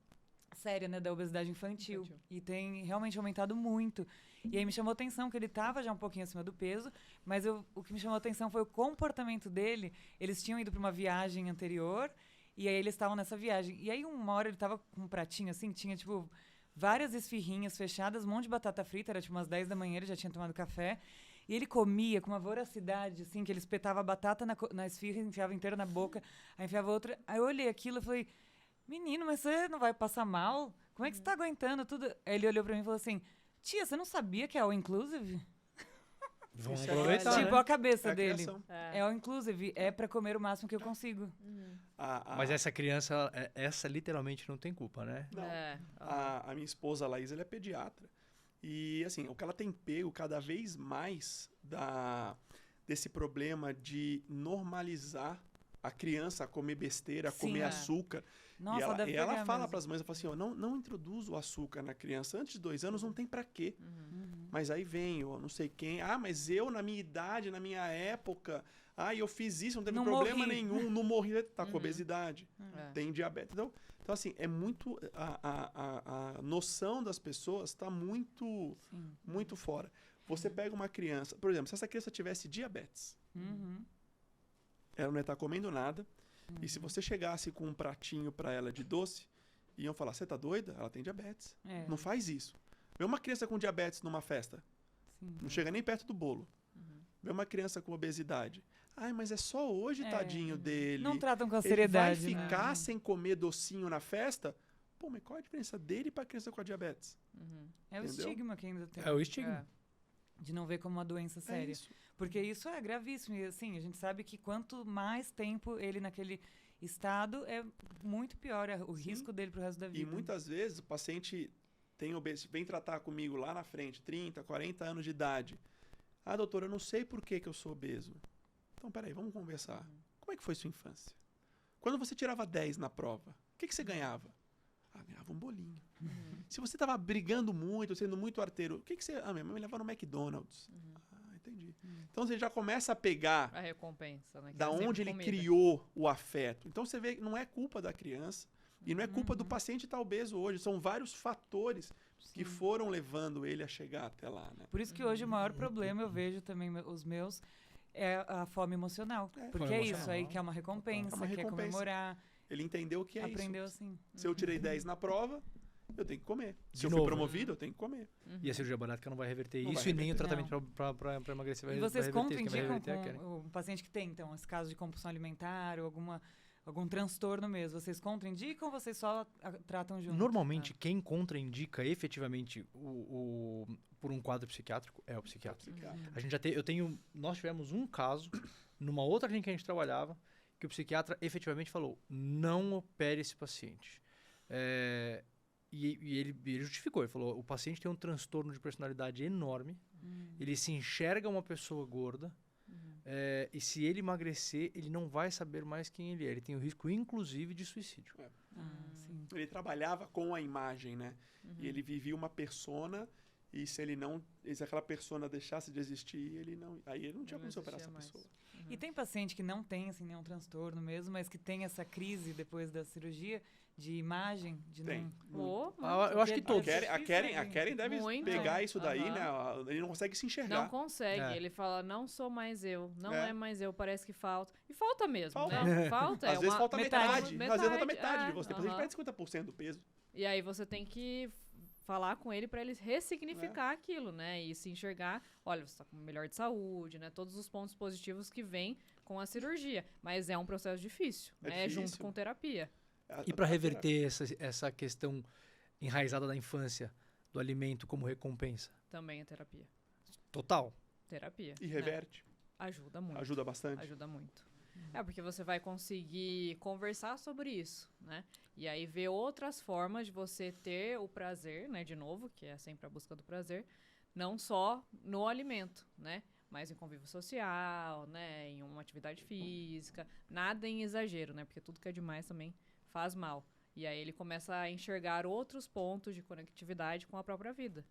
séria, né, da obesidade infantil. E tem realmente aumentado muito. E aí me chamou a atenção que ele estava já um pouquinho acima do peso, mas o que me chamou a atenção foi o comportamento dele. Eles tinham ido para uma viagem anterior, e aí eles estavam nessa viagem. E aí uma hora ele estava com um pratinho assim, tinha tipo várias esfirrinhas fechadas, um monte de batata frita, era tipo umas 10 da manhã, ele já tinha tomado café. E ele comia com uma voracidade, assim, que ele espetava a batata na esfirra, enfiava inteira na boca, aí enfiava outra. Aí eu olhei aquilo e falei, menino, mas você não vai passar mal? Como é que você tá aguentando tudo? Aí ele olhou pra mim e falou assim, tia, você não sabia que é all inclusive? Vamos Isso é aproveitar, criação. Tipo, né? a cabeça É a dele. criação. É all inclusive, é pra comer o máximo que eu consigo. Mas essa criança, essa literalmente não tem culpa, né? Não. É. A minha esposa, a Laís, ela é pediatra. E, assim, o que ela tem pego cada vez mais desse problema de normalizar a criança a comer besteira, a Sim, comer é. açúcar. Nossa, e ela, deve ela pegar fala mesmo. para as mães, ela fala assim, ó, não introduz o açúcar na criança. Antes de 2 anos não tem para quê. Mas aí vem, ó, não sei quem. Ah, mas eu, na minha idade, na minha época, eu fiz isso, não teve Não problema morri. nenhum, não morri. Tá com obesidade, É. tem diabetes. Então, assim, é muito... A noção das pessoas está muito, muito fora. Você pega uma criança... Por exemplo, se essa criança tivesse diabetes, ela não ia estar comendo nada. E se você chegasse com um pratinho para ela de doce, iam falar, você tá doida? Ela tem diabetes. É. Não faz isso. Vê uma criança com diabetes numa festa. Sim. Não chega nem perto do bolo. Vê uma criança com obesidade. Ai, mas é só hoje, tadinho dele. Não tratam com a Ele seriedade, vai ficar né? sem comer docinho na festa? Pô, mas qual a diferença dele pra criança com a diabetes? É o Entendeu? estigma que ainda tem. É o estigma. De não ver como uma doença É séria. isso. Porque isso é gravíssimo. E assim, a gente sabe que quanto mais tempo ele naquele estado, é muito pior o risco dele pro resto da vida. E muitas vezes o paciente tem obesidade, vem tratar comigo lá na frente, 30, 40 anos de idade. Ah, doutor, eu não sei por que eu sou obeso. Então, peraí, vamos conversar. Como é que foi sua infância? Quando você tirava 10 na prova, o que você ganhava? Ah, ganhava um bolinho. Se você estava brigando muito, sendo muito arteiro, o que você... Ah, minha mãe me levava no McDonald's. Ah, entendi. Então, você já começa a pegar A recompensa, né? que da é sempre onde ele comida. criou o afeto. Então, você vê que não é culpa da criança e não é culpa do paciente estar obeso hoje. São vários fatores que foram levando ele a chegar até lá, né? Por isso que hoje o maior problema, eu vejo também os meus, é a fome emocional. Porque Fome é isso emocional. aí que é uma recompensa, É uma quer recompensa. comemorar, Ele entendeu o que é aprendeu isso. assim. Se eu tirei 10 na prova, eu tenho que comer. Se De eu novo. fui promovido, eu tenho que comer. E a cirurgia bariátrica não vai reverter Não isso vai e nem o reverter. tratamento para emagrecer vai, E vocês vai reverter. Quem vai contraindicam reverter é a Keren. com um paciente que tem, então, esse caso de compulsão alimentar ou algum transtorno mesmo? Vocês contraindicam ou vocês só tratam junto? Normalmente, quem contraindica efetivamente por um quadro psiquiátrico é o psiquiatra. A gente nós tivemos um caso numa outra clínica que a gente trabalhava que o psiquiatra efetivamente falou: não opere esse paciente. E ele justificou, ele falou: o paciente tem um transtorno de personalidade enorme, ele se enxerga uma pessoa gorda, e se ele emagrecer, ele não vai saber mais quem ele é. Ele tem o risco, inclusive, de suicídio. Sim. Ele trabalhava com a imagem, né? E ele vivia uma persona e se aquela persona deixasse de existir, aí ele não tinha como superar essa existia mais. pessoa. E tem paciente que não tem assim, nenhum transtorno mesmo, mas que tem essa crise depois da cirurgia de imagem, de Tem. não... Eu acho que Porque todos. A Keren deve Muito. pegar isso daí, Aham. né? Ele não consegue se enxergar. Não consegue. É. Ele fala, não sou mais eu. Não É. é mais eu. Parece que falta. E falta mesmo, Falta. né? Falta. Às vezes falta metade. metade. Às vezes falta metade é, de você. Depois a aham. gente perde 50% do peso. E aí você tem que falar com ele para ele ressignificar aquilo, né? E se enxergar, olha, você está com melhor de saúde, né? Todos os pontos positivos que vêm com a cirurgia. Mas é um processo difícil, É né? difícil. Junto com terapia. E para reverter essa questão enraizada da infância, do alimento como recompensa? Também é terapia. Total. Terapia. E né? reverte. Ajuda muito. Ajuda bastante. Ajuda muito. É, porque você vai conseguir conversar sobre isso, né? E aí ver outras formas de você ter o prazer, né? De novo, que é sempre a busca do prazer, não só no alimento, né? Mas em convívio social, né? Em uma atividade física, nada em exagero, né? Porque tudo que é demais também faz mal. E aí ele começa a enxergar outros pontos de conectividade com a própria vida.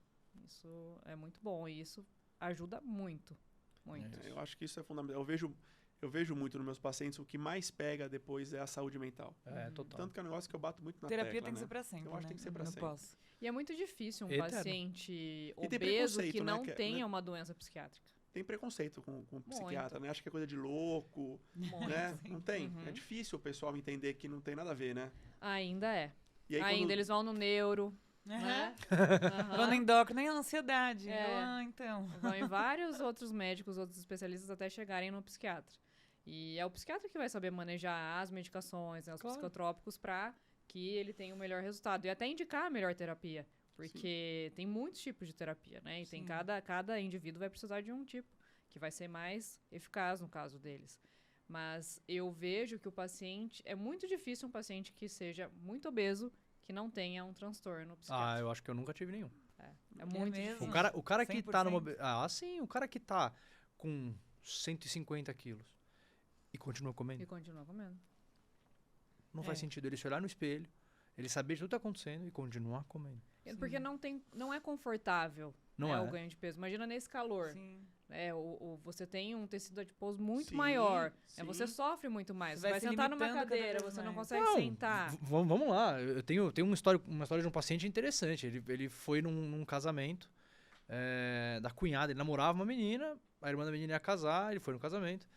Isso é muito bom e isso ajuda muito, muito. Eu acho que isso é fundamental. Eu vejo eu vejo muito nos meus pacientes, o que mais pega depois é a saúde mental. Total. Tanto que é um negócio que eu bato muito na Terapia tecla, tem que né? ser pra sempre, Eu acho que né? tem que ser pra Não sempre. posso. E é muito difícil um Eterno. paciente E tem obeso preconceito, que né, não que é- tenha né? uma doença psiquiátrica. Tem preconceito com psiquiatra, né? Acha que é coisa de louco, Muito. né? Não tem. Uhum. É difícil o pessoal entender que não tem nada a ver, né? Ainda é. E aí, Ainda quando- eles vão no neuro, né? Vou no endócrino, nem a ansiedade. É. Então. Vão em vários outros médicos, outros especialistas até chegarem no psiquiatra. E é o psiquiatra que vai saber manejar as medicações, né, os Claro. psicotrópicos, para que ele tenha o melhor resultado. E até indicar a melhor terapia. Porque tem muitos tipos de terapia, né? E tem Sim. cada indivíduo vai precisar de um tipo, que vai ser mais eficaz no caso deles. Mas eu vejo que o paciente... É muito difícil um paciente que seja muito obeso que não tenha um transtorno psiquiátrico. Eu acho que eu nunca tive nenhum. É muito mesmo? difícil. O cara que tá numa... 100%? Sim, o cara que tá com 150 quilos e continua comendo. E continua comendo. Não faz sentido ele se olhar no espelho, ele saber de tudo que tá acontecendo e continuar comendo. Porque não é confortável, Não né, é. o ganho de peso. Imagina nesse calor. Sim. Né, você tem um tecido adiposo muito Sim, maior. sim. Né, você sofre muito mais. Você Você vai vai se sentar numa limitando cada cadeira, vez você não mais. consegue sentar. Vamos lá, eu tenho uma história de um paciente interessante. Ele foi num casamento da cunhada, ele namorava uma menina, a irmã da menina ia casar, ele foi no casamento.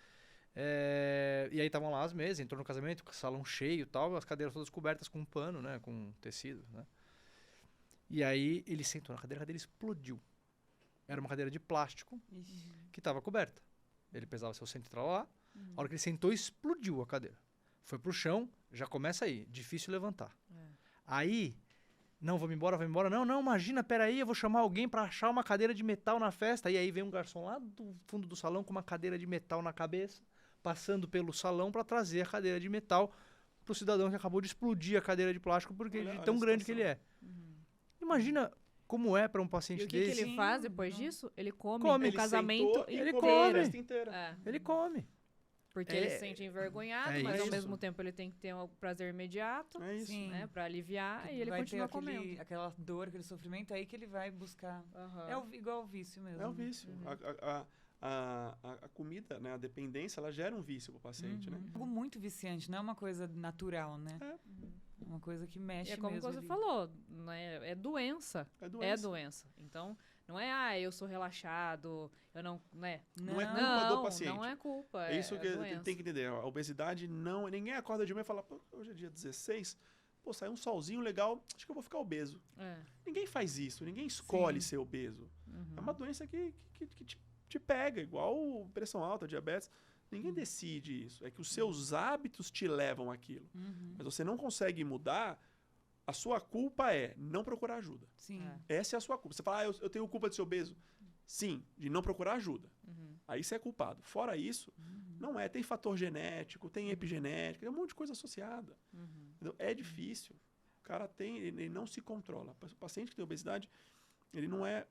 E aí estavam lá as mesas, entrou no casamento, com o salão cheio e tal, as cadeiras todas cobertas com pano, né, com tecido, né. E aí ele sentou na cadeira, a cadeira explodiu. Era uma cadeira de plástico Ixi. que estava coberta. Ele pesava seu centro e lá. A hora que ele sentou, explodiu a cadeira. Foi pro chão, já começa aí, difícil levantar. Aí, não, vamos embora. Não, imagina, peraí, eu vou chamar alguém pra achar uma cadeira de metal na festa. E aí vem um garçom lá do fundo do salão com uma cadeira de metal na cabeça, passando pelo salão pra trazer a cadeira de metal pro cidadão que acabou de explodir a cadeira de plástico porque Olha de a tão grande que ele situação. é. Imagina como é pra um E paciente o que desse. ele faz depois disso? Ele come, Come. o Ele casamento sentou e ele comeu a come. festa inteira. É, Ele come. porque É- ele se sente envergonhado, é mas ao isso. mesmo tempo ele tem que ter um prazer imediato, É isso. Sim. né, para aliviar, e ele vai continua ter comendo. aquela dor, aquele sofrimento aí que ele vai buscar. Aham. É igual o vício mesmo. É o vício. A comida, né, a dependência, ela gera um vício pro paciente, né? Algo muito viciante, não é uma coisa natural, né? É. É uma coisa que mexe E é como mesmo você ali. falou, né, é doença. É É doença. doença. Então, não é, eu sou relaxado, eu não, né? Não é culpa do paciente. Não é culpa, É isso que doença. tem que entender. A obesidade não... Ninguém acorda de manhã e fala, pô, hoje é dia 16, pô, saiu um solzinho legal, acho que eu vou ficar obeso. É. Ninguém faz isso, ninguém escolhe Sim. ser obeso. Uhum. É uma doença que te pega, igual pressão alta, diabetes. Ninguém decide isso. É que os seus hábitos te levam àquilo. Uhum. Mas você não consegue mudar, a sua culpa é não procurar ajuda. Sim. É. Essa é a sua culpa. Você fala, eu tenho culpa de ser obeso. Sim, de não procurar ajuda. Uhum. Aí você é culpado. Fora isso, não é. Tem fator genético, tem epigenética, tem um monte de coisa associada. Uhum. Entendeu? É difícil. O cara ele não se controla. O paciente que tem obesidade, ele não é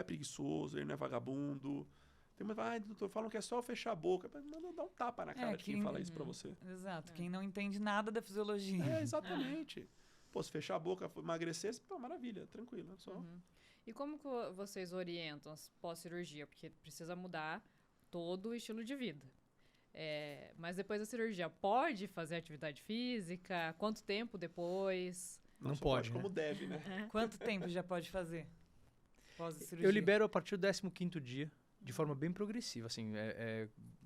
preguiçoso, ele não é vagabundo. Tem uma, doutor, falam que é só fechar a boca. Mas manda dar um tapa na cara de quem fala isso pra você. Exato. Quem não entende nada da fisiologia. É, exatamente. Pô, se fechar a boca, emagrecer, pô, maravilha, tranquilo. Só. Uhum. E como que vocês orientam as pós-cirurgia? Porque precisa mudar todo o estilo de vida. Mas depois da cirurgia, pode fazer atividade física? Quanto tempo depois? Não só pode, como né? deve, né? Quanto tempo já pode fazer? Pós a cirurgia? Eu libero a partir do 15º dia, de forma bem progressiva, assim,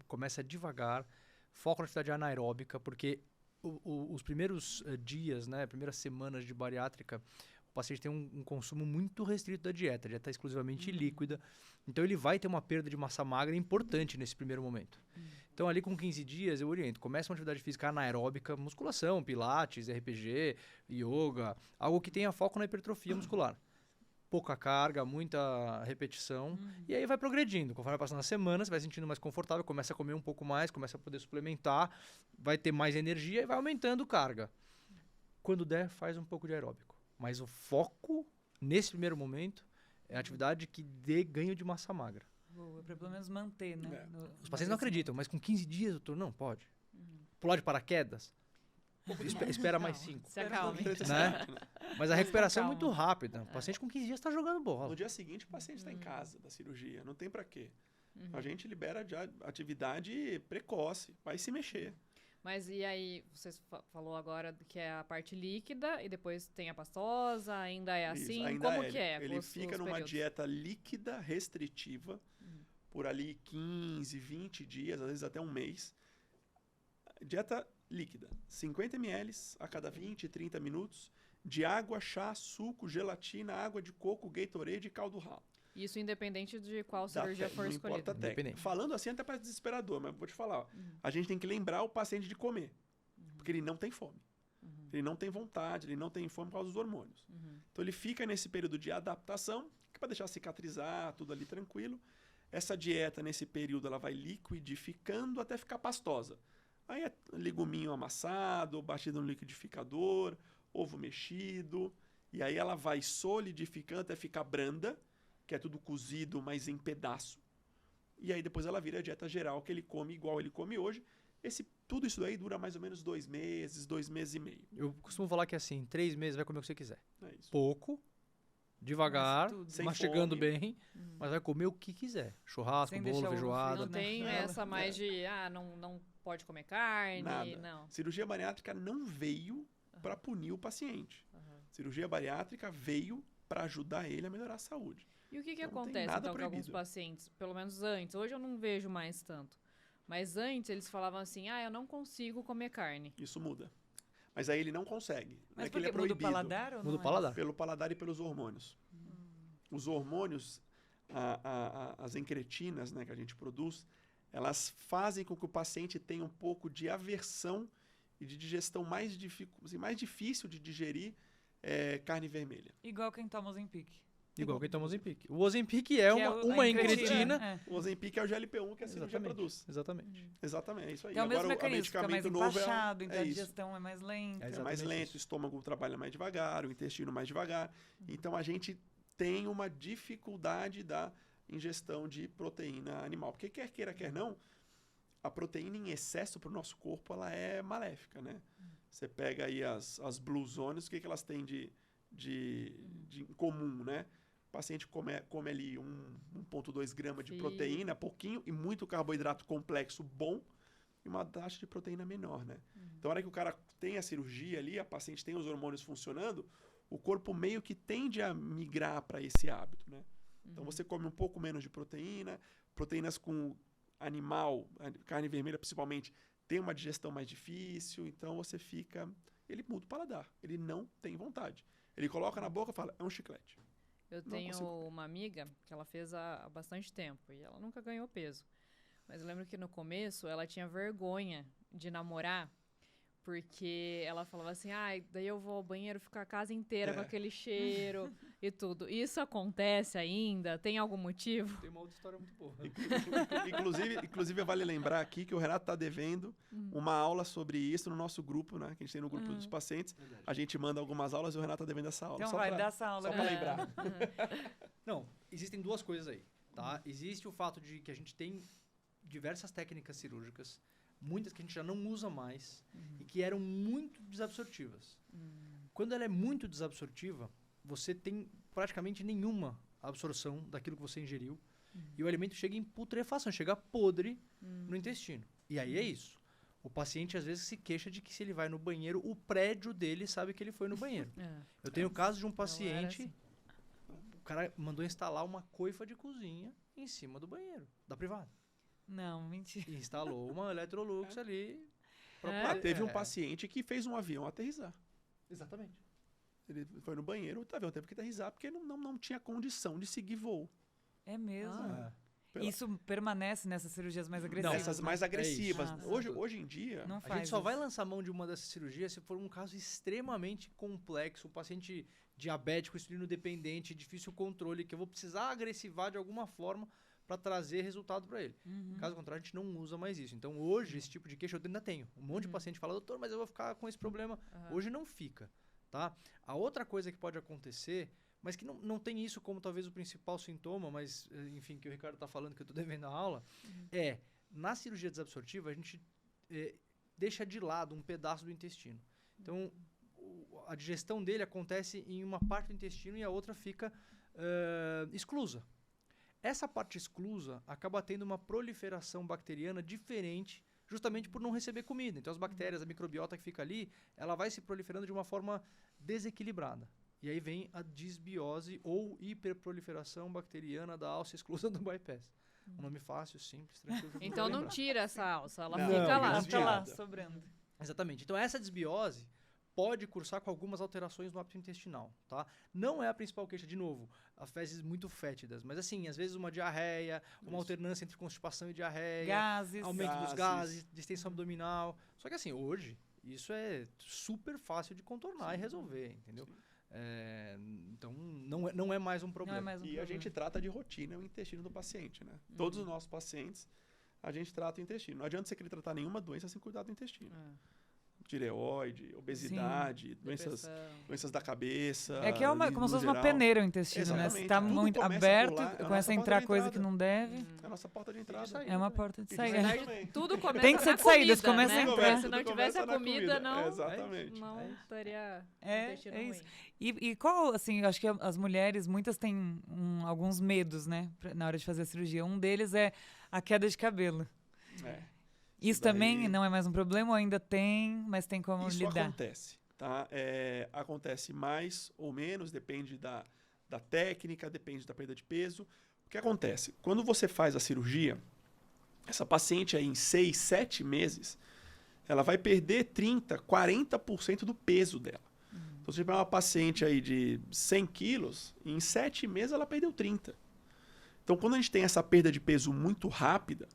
começa devagar, foco na atividade anaeróbica, porque os primeiros dias, né, primeiras semanas de bariátrica, o paciente tem um consumo muito restrito da dieta, a dieta é exclusivamente líquida, então ele vai ter uma perda de massa magra importante nesse primeiro momento. Então ali com 15 dias eu oriento, começa uma atividade física anaeróbica, musculação, pilates, RPG, yoga, algo que tenha foco na hipertrofia muscular. Pouca carga, muita repetição, e aí vai progredindo. Conforme vai passando as semanas, você vai se sentindo mais confortável, começa a comer um pouco mais, começa a poder suplementar, vai ter mais energia e vai aumentando carga. Quando der, faz um pouco de aeróbico. Mas o foco, nesse primeiro momento, é a atividade que dê ganho de massa magra. Boa, pra pelo menos manter, né? É. Os pacientes não acreditam, mas com 15 dias, doutor, não, pode. Pular de paraquedas? Espera mais 5. Se acalme. Né? Mas a recuperação é calma. muito rápida. O paciente com 15 dias está jogando bola. No dia seguinte, o paciente está em casa da cirurgia. Não tem pra quê. A gente libera de atividade precoce, vai se mexer. Mas e aí, você falou agora que é a parte líquida e depois tem a pastosa, ainda é Isso, assim? ainda Como é. que é? Ele os fica numa períodos? dieta líquida, restritiva, por ali 15, 20 dias, às vezes até um mês. Dieta líquida, 50 ml a cada 20, 30 minutos, de água, chá, suco, gelatina, água de coco, Gatorade e caldo ralo. Isso independente de qual cirurgia for Não escolhida. importa a técnica. Independente. Falando assim até parece desesperador, mas vou te falar. Ó, a gente tem que lembrar o paciente de comer, porque ele não tem fome. Ele não tem vontade, ele não tem fome por causa dos hormônios. Então ele fica nesse período de adaptação, que é para deixar cicatrizar, tudo ali tranquilo. Essa dieta, nesse período, ela vai liquidificando até ficar pastosa. Aí é leguminho amassado, batido no liquidificador, ovo mexido. E aí ela vai solidificando até ficar branda, que é tudo cozido, mas em pedaço. E aí depois ela vira a dieta geral, que ele come igual ele come hoje. Tudo isso daí dura mais ou menos 2 meses, 2 meses e meio. Eu costumo falar que assim, 3 meses vai comer o que você quiser. É isso. Pouco, devagar, Mas tudo. Sem mastigando fome. bem, mas vai comer o que quiser. Churrasco, Sem bolo, deixar o ovo feijoada. Não frito, né? tem essa mais de, não pode comer carne, Nada. não. Cirurgia bariátrica não veio para punir o paciente. Cirurgia bariátrica veio para ajudar ele a melhorar a saúde. E o que Então, não tem acontece, nada então, com alguns proibido. pacientes, pelo menos antes, hoje eu não vejo mais tanto, mas antes eles falavam assim, eu não consigo comer carne. Isso muda. Mas aí ele não consegue. Não Mas é que por ele é quê? Muda o proibido. paladar ou Muda não o é? paladar. Pelo paladar e pelos hormônios. Os hormônios, as encretinas, né, que a gente produz, elas fazem com que o paciente tenha um pouco de aversão e de digestão mais difícil de digerir carne vermelha. Igual quem toma Ozempic. Igual quem toma Ozempic. O Ozempic é Que é uma a incretina. É. O Ozempic é o GLP-1 que a cirurgia produz. Exatamente. Exatamente, é isso aí. É o mesmo Agora, mecanismo, fica mais medicamento novo empachado, então a isso. digestão é mais lenta. É É mais exatamente lento, isso. o estômago trabalha mais devagar, o intestino mais devagar. Então a gente tem uma dificuldade da ingestão de proteína animal. Porque quer queira, quer não, a proteína em excesso para o nosso corpo ela é maléfica, né? Você pega aí as blue zones, o que elas têm de em comum, né? O paciente come ali 1,2 grama de Sim. proteína, pouquinho, e muito carboidrato complexo bom, e uma taxa de proteína menor, né? Então, na hora que o cara tem a cirurgia ali, a paciente tem os hormônios funcionando, o corpo meio que tende a migrar para esse hábito, né? Então, você come um pouco menos de proteína, proteínas com animal, carne vermelha principalmente, tem uma digestão mais difícil, então você fica... Ele muda o paladar, ele não tem vontade. Ele coloca na boca e fala, é um chiclete. Eu Não tenho consigo. uma amiga que ela fez há bastante tempo e ela nunca ganhou peso. Mas eu lembro que no começo ela tinha vergonha de namorar porque ela falava assim, daí eu vou ao banheiro ficar a casa inteira com aquele cheiro e tudo. Isso acontece ainda? Tem algum motivo? Tem uma outra história muito boa. Inclusive, vale lembrar aqui que o Renato está devendo uma aula sobre isso no nosso grupo, né? Que a gente tem no grupo dos pacientes. A gente manda algumas aulas e o Renato está devendo essa aula. Então só vai, pra- dá essa aula. Só para né? lembrar. Não, existem duas coisas aí, tá? Existe o fato de que a gente tem diversas técnicas cirúrgicas, muitas que a gente já não usa mais e que eram muito desabsortivas. Quando ela é muito desabsortiva, você tem praticamente nenhuma absorção daquilo que você ingeriu e o alimento chega em putrefação, chega podre no intestino. E aí é isso. O paciente às vezes se queixa de que se ele vai no banheiro, o prédio dele sabe que ele foi no banheiro. Eu tenho o caso de um paciente, o cara mandou instalar uma coifa de cozinha em cima do banheiro, da privada. Não, mentira. E instalou uma Electrolux ali. Teve um paciente que fez um avião aterrissar. Exatamente. Ele foi no banheiro, o avião teve que aterrissar porque não tinha condição de seguir voo. É mesmo. Pela- Isso permanece nessas cirurgias mais agressivas. Essas né? mais agressivas. isso. Hoje em dia, Não A faz gente só vai isso. lançar mão de uma dessas cirurgias se for um caso extremamente complexo, um paciente diabético, insulino dependente, difícil controle, que eu vou precisar agressivar de alguma forma para trazer resultado para ele. Caso contrário, a gente não usa mais isso. Então, hoje, esse tipo de queixa eu ainda tenho. Um monte de paciente fala, doutor, mas eu vou ficar com esse problema. Hoje não fica, tá? A outra coisa que pode acontecer, mas que não tem isso como talvez o principal sintoma, mas, enfim, que o Ricardo está falando, que eu estou devendo a aula, é, na cirurgia desabsortiva, a gente deixa de lado um pedaço do intestino. Então, a digestão dele acontece em uma parte do intestino e a outra fica exclusa. essa parte exclusa acaba tendo uma proliferação bacteriana diferente, justamente por não receber comida. Então as bactérias, a microbiota que fica ali, ela vai se proliferando de uma forma desequilibrada. E aí vem a disbiose ou hiperproliferação bacteriana da alça exclusa do bypass. Um nome fácil, simples, tranquilo. Então não tira essa alça, ela Não, fica lá. Ela desviada. tá lá, sobrando. Exatamente. Então essa desbiose pode cursar com algumas alterações no hábito intestinal, tá? Não é a principal queixa, de novo, as fezes muito fétidas, mas assim, às vezes uma diarreia, uma alternância entre constipação e diarreia, Gases. aumento dos gases, distensão abdominal. Só que assim, hoje, isso é super fácil de contornar e resolver, entendeu? Então, não é mais um Não problema. é mais um E a problema. gente trata de rotina o intestino do paciente, né? Todos os nossos pacientes, a gente trata o intestino. Não adianta você querer tratar nenhuma doença sem cuidar do intestino. Tireoide, obesidade, doenças da cabeça. É que é como se fosse uma geral. peneira o intestino, né? Se Exatamente. tá Tudo muito começa aberto, por lá, é a começa nossa a porta entrar de coisa entrada. que não deve, É a nossa porta de entrada. é uma porta de E saída. Na saída. verdade, tudo começa Tem que ser na de saídas, comida, começa a né? entrar. Porque se não Tudo tivesse a começa na comida, não, Exatamente. não teria É, intestino é ruim. isso. E qual, assim, eu acho que as mulheres, muitas têm alguns medos, né, na hora de fazer a cirurgia. Um deles é a queda de cabelo. É. Isso daí- também não é mais um problema ou ainda tem, mas tem como Isso lidar? acontece, tá? Acontece mais ou menos, depende da técnica, depende da perda de peso. O que acontece? Quando você faz a cirurgia, essa paciente aí em 6, 7 meses, ela vai perder 30, 40% do peso dela. Então, se você pegar uma paciente aí de 100 quilos, em 7 meses ela perdeu 30. Então, quando a gente tem essa perda de peso muito rápida,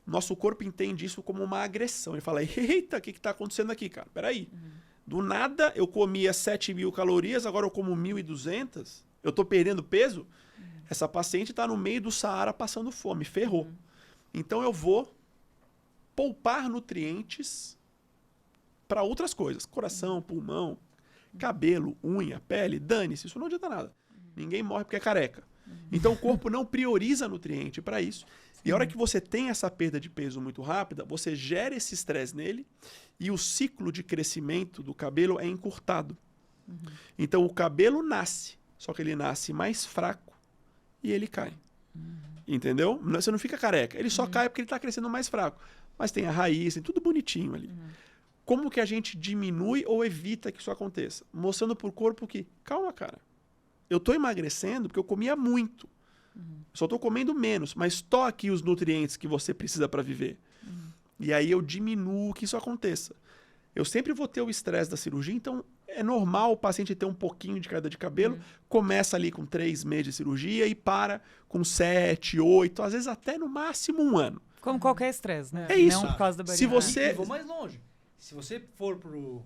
nosso corpo entende isso como uma agressão. Ele fala, eita, o que está acontecendo aqui, cara? Peraí. Do nada, eu comia 7.000 calorias, agora eu como 1.200. Eu estou perdendo peso? Essa paciente está no meio do Saara passando fome. Ferrou. Então, eu vou poupar nutrientes para outras coisas. Coração, pulmão, cabelo, unha, pele. Dane-se, isso não adianta nada. Ninguém morre porque é careca. Então, o corpo não prioriza nutriente para isso. E a hora que você tem essa perda de peso muito rápida, você gera esse estresse nele e o ciclo de crescimento do cabelo é encurtado. Então, o cabelo nasce, só que ele nasce mais fraco e ele cai. Entendeu? Você não fica careca. Ele só cai porque ele está crescendo mais fraco. Mas tem a raiz, tem tudo bonitinho ali. Como que a gente diminui ou evita que isso aconteça? Mostrando para o corpo que, calma, cara, eu estou emagrecendo porque eu comia muito. Só estou comendo menos, mas estou aqui os nutrientes que você precisa para viver. E aí eu diminuo que isso aconteça. Eu sempre vou ter o estresse da cirurgia, então é normal o paciente ter um pouquinho de queda de cabelo, começa ali com 3 meses de cirurgia e para com 7, 8, às vezes até no máximo 1 ano. Como qualquer estresse, né? É isso. Não por causa da Se bariátrica. você- E vou mais longe. Se você for pro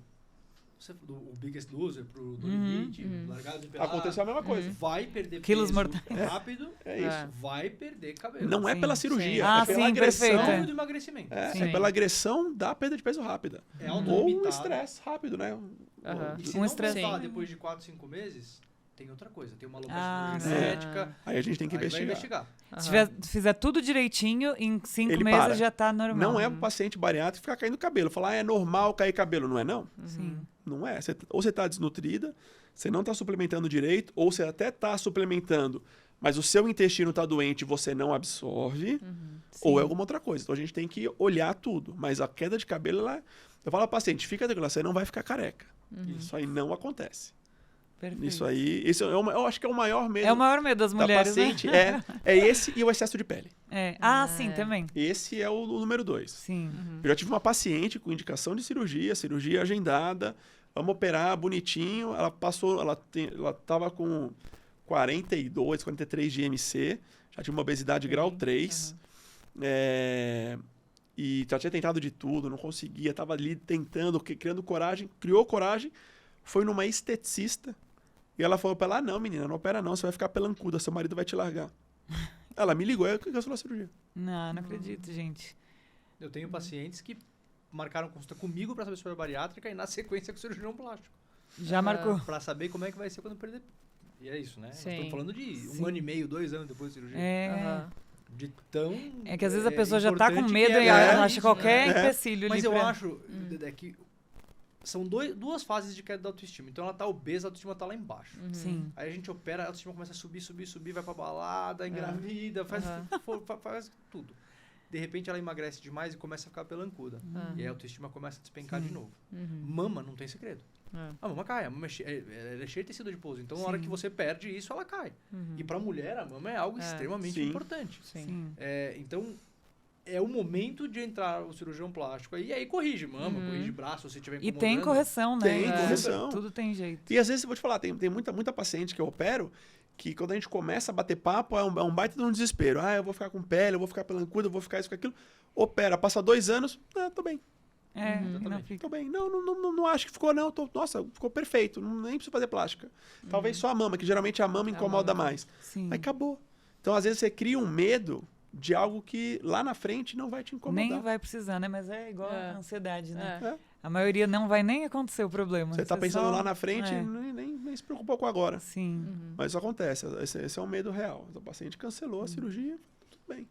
o Biggest Loser, pro Do Limite, Largados e Pelados, Aconteceu a mesma coisa. vai perder Quilos peso mortais. rápido, É isso. vai perder cabelo. Não é Sim, pela sim. cirurgia, Ah, é pela sim, agressão. perfeito. Não do emagrecimento. É Sim. pela agressão da perda de peso rápida. É Ou um autolimitado. estresse rápido, né? Aham. E se Um não estresse. voltar Sim. depois de 4, 5 meses, tem outra coisa. Tem uma Ah, alopatia sim. genética. Aí a gente tem que Aí vai investigar. Se fizer tudo direitinho, em 5 Ele meses para. já tá normal. Não é pro paciente bariátrico ficar caindo cabelo. Falar, é normal cair cabelo. Não é, não? Sim. Não é. Ou você está desnutrida, você não está suplementando direito, ou você até está suplementando, mas o seu intestino está doente e você não absorve, ou é alguma outra coisa. Então a gente tem que olhar tudo. Mas a queda de cabelo, eu falo ao paciente, fica tranquilo, você não vai ficar careca. Isso aí não acontece. Perfeito. Isso aí, eu acho que é o maior medo É o maior medo das da mulheres, paciente, né? é esse e o excesso de pele. É. Ah, sim, também. Esse é o número 2. Sim. Eu já tive uma paciente com indicação de cirurgia agendada, vamos operar bonitinho. Ela passou, ela estava com 42, 43 de IMC, já tinha uma obesidade grau 3. E já tinha tentado de tudo, não conseguia, estava ali tentando, criando coragem, criou coragem, foi numa esteticista e ela falou para ela, não, menina, não opera não, você vai ficar pelancuda, seu marido vai te largar. Ela me ligou, eu cancelou a cirurgia. Não acredito, gente. Eu tenho pacientes que marcaram consulta comigo para saber sobre a bariátrica e na sequência com o cirurgião plástico. Já marcou. Para saber como é que vai ser quando perder. E é isso, né? Nós Sim. estamos falando de Sim. 1 ano e meio, 2 anos depois da cirurgia. É. De tão. É que às vezes a pessoa já tá com importante medo que e é ela isso, acha qualquer né? empecilho Mas ali eu pra... acho que são duas fases de queda da autoestima. Então ela tá obesa, a autoestima tá lá embaixo. Sim. Aí a gente opera, a autoestima começa a subir, vai pra balada, engravida, faz tudo. De repente ela emagrece demais e começa a ficar pelancuda. E aí a autoestima começa a despencar de novo. Mama não tem segredo. A mama cai, a mama ela é cheia de tecido adiposo. Então, na hora que você perde isso, ela cai. E pra mulher, a mama é algo extremamente importante. Sim. Então, é o momento de entrar o cirurgião plástico. E aí corrige mama, corrige braço, se tiver E incomodando. tem correção, né? Tem correção. Tudo tem jeito. E às vezes, eu vou te falar, tem muita paciente que eu opero que quando a gente começa a bater papo, é um baita de um desespero. Eu vou ficar com pele, eu vou ficar pelancuda, eu vou ficar isso, com aquilo. Opera, passa 2 anos, tô bem. Não fica. Tô bem. Não acho que ficou, não. Nossa, ficou perfeito. Nem preciso fazer plástica. Talvez só a mama, que geralmente a mama incomoda mais. Sim. Aí acabou. Então, às vezes, você cria um medo de algo que lá na frente não vai te incomodar. Nem vai precisar, né? Mas é igual a ansiedade, né? É. A maioria não vai nem acontecer o problema. Você tá pensando só... lá na frente e nem se preocupou com agora. Sim. Mas isso acontece. Esse é um medo real. O paciente cancelou a cirurgia, tudo bem.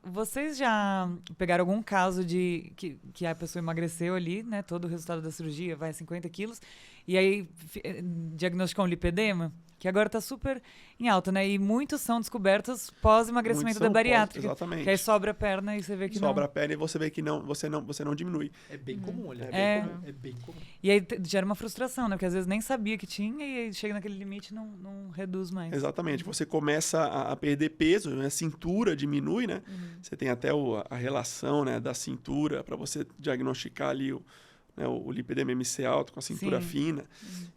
Vocês já pegaram algum caso de que a pessoa emagreceu ali, né? Todo o resultado da cirurgia vai 50 quilos. E aí diagnosticou um lipedema, que agora tá super em alta, né? E muitos são descobertos pós-emagrecimento da bariátrica. Exatamente. Que aí sobra a perna e você vê que Sobra não. a perna e você vê que você não diminui. É bem comum, olha. É bem comum. E aí gera uma frustração, né? Porque às vezes nem sabia que tinha e aí chega naquele limite e não reduz mais. Exatamente. Você começa a perder peso, né? A cintura diminui, né? Você tem até a relação, né, da cintura para você diagnosticar ali o lipedema MC alto com a cintura fina.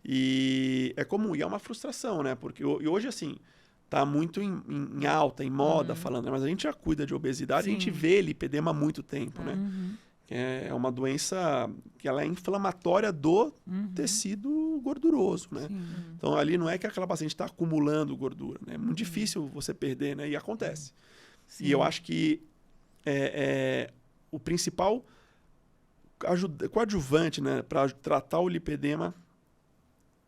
E é comum. E é uma frustração, né? Porque hoje, assim, tá muito em alta, em moda falando, né? Mas a gente já cuida de obesidade, a gente vê lipedema há muito tempo, né? É uma doença que ela é inflamatória do tecido gorduroso, né? Então, ali não é que aquela paciente está acumulando gordura, né? É muito difícil você perder, né? E acontece. E eu acho que o principal coadjuvante, né, para tratar o lipedema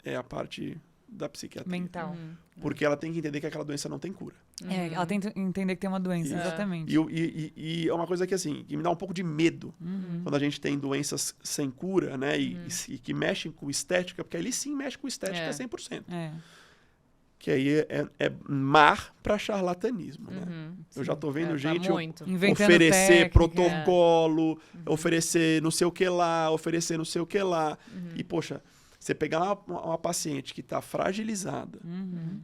é a parte da psiquiatria. Mental. Porque ela tem que entender que aquela doença não tem cura. Ela tem que entender que tem uma doença, exatamente. E é uma coisa que, assim, que me dá um pouco de medo quando a gente tem doenças sem cura, né, e que mexem com estética, porque ali sim mexe com estética 100%. Que aí é mar para charlatanismo, né? Eu já tô vendo gente oferecer protocolo, oferecer não sei o que lá, oferecer não sei o que lá. E, poxa, você pegar uma paciente que está fragilizada,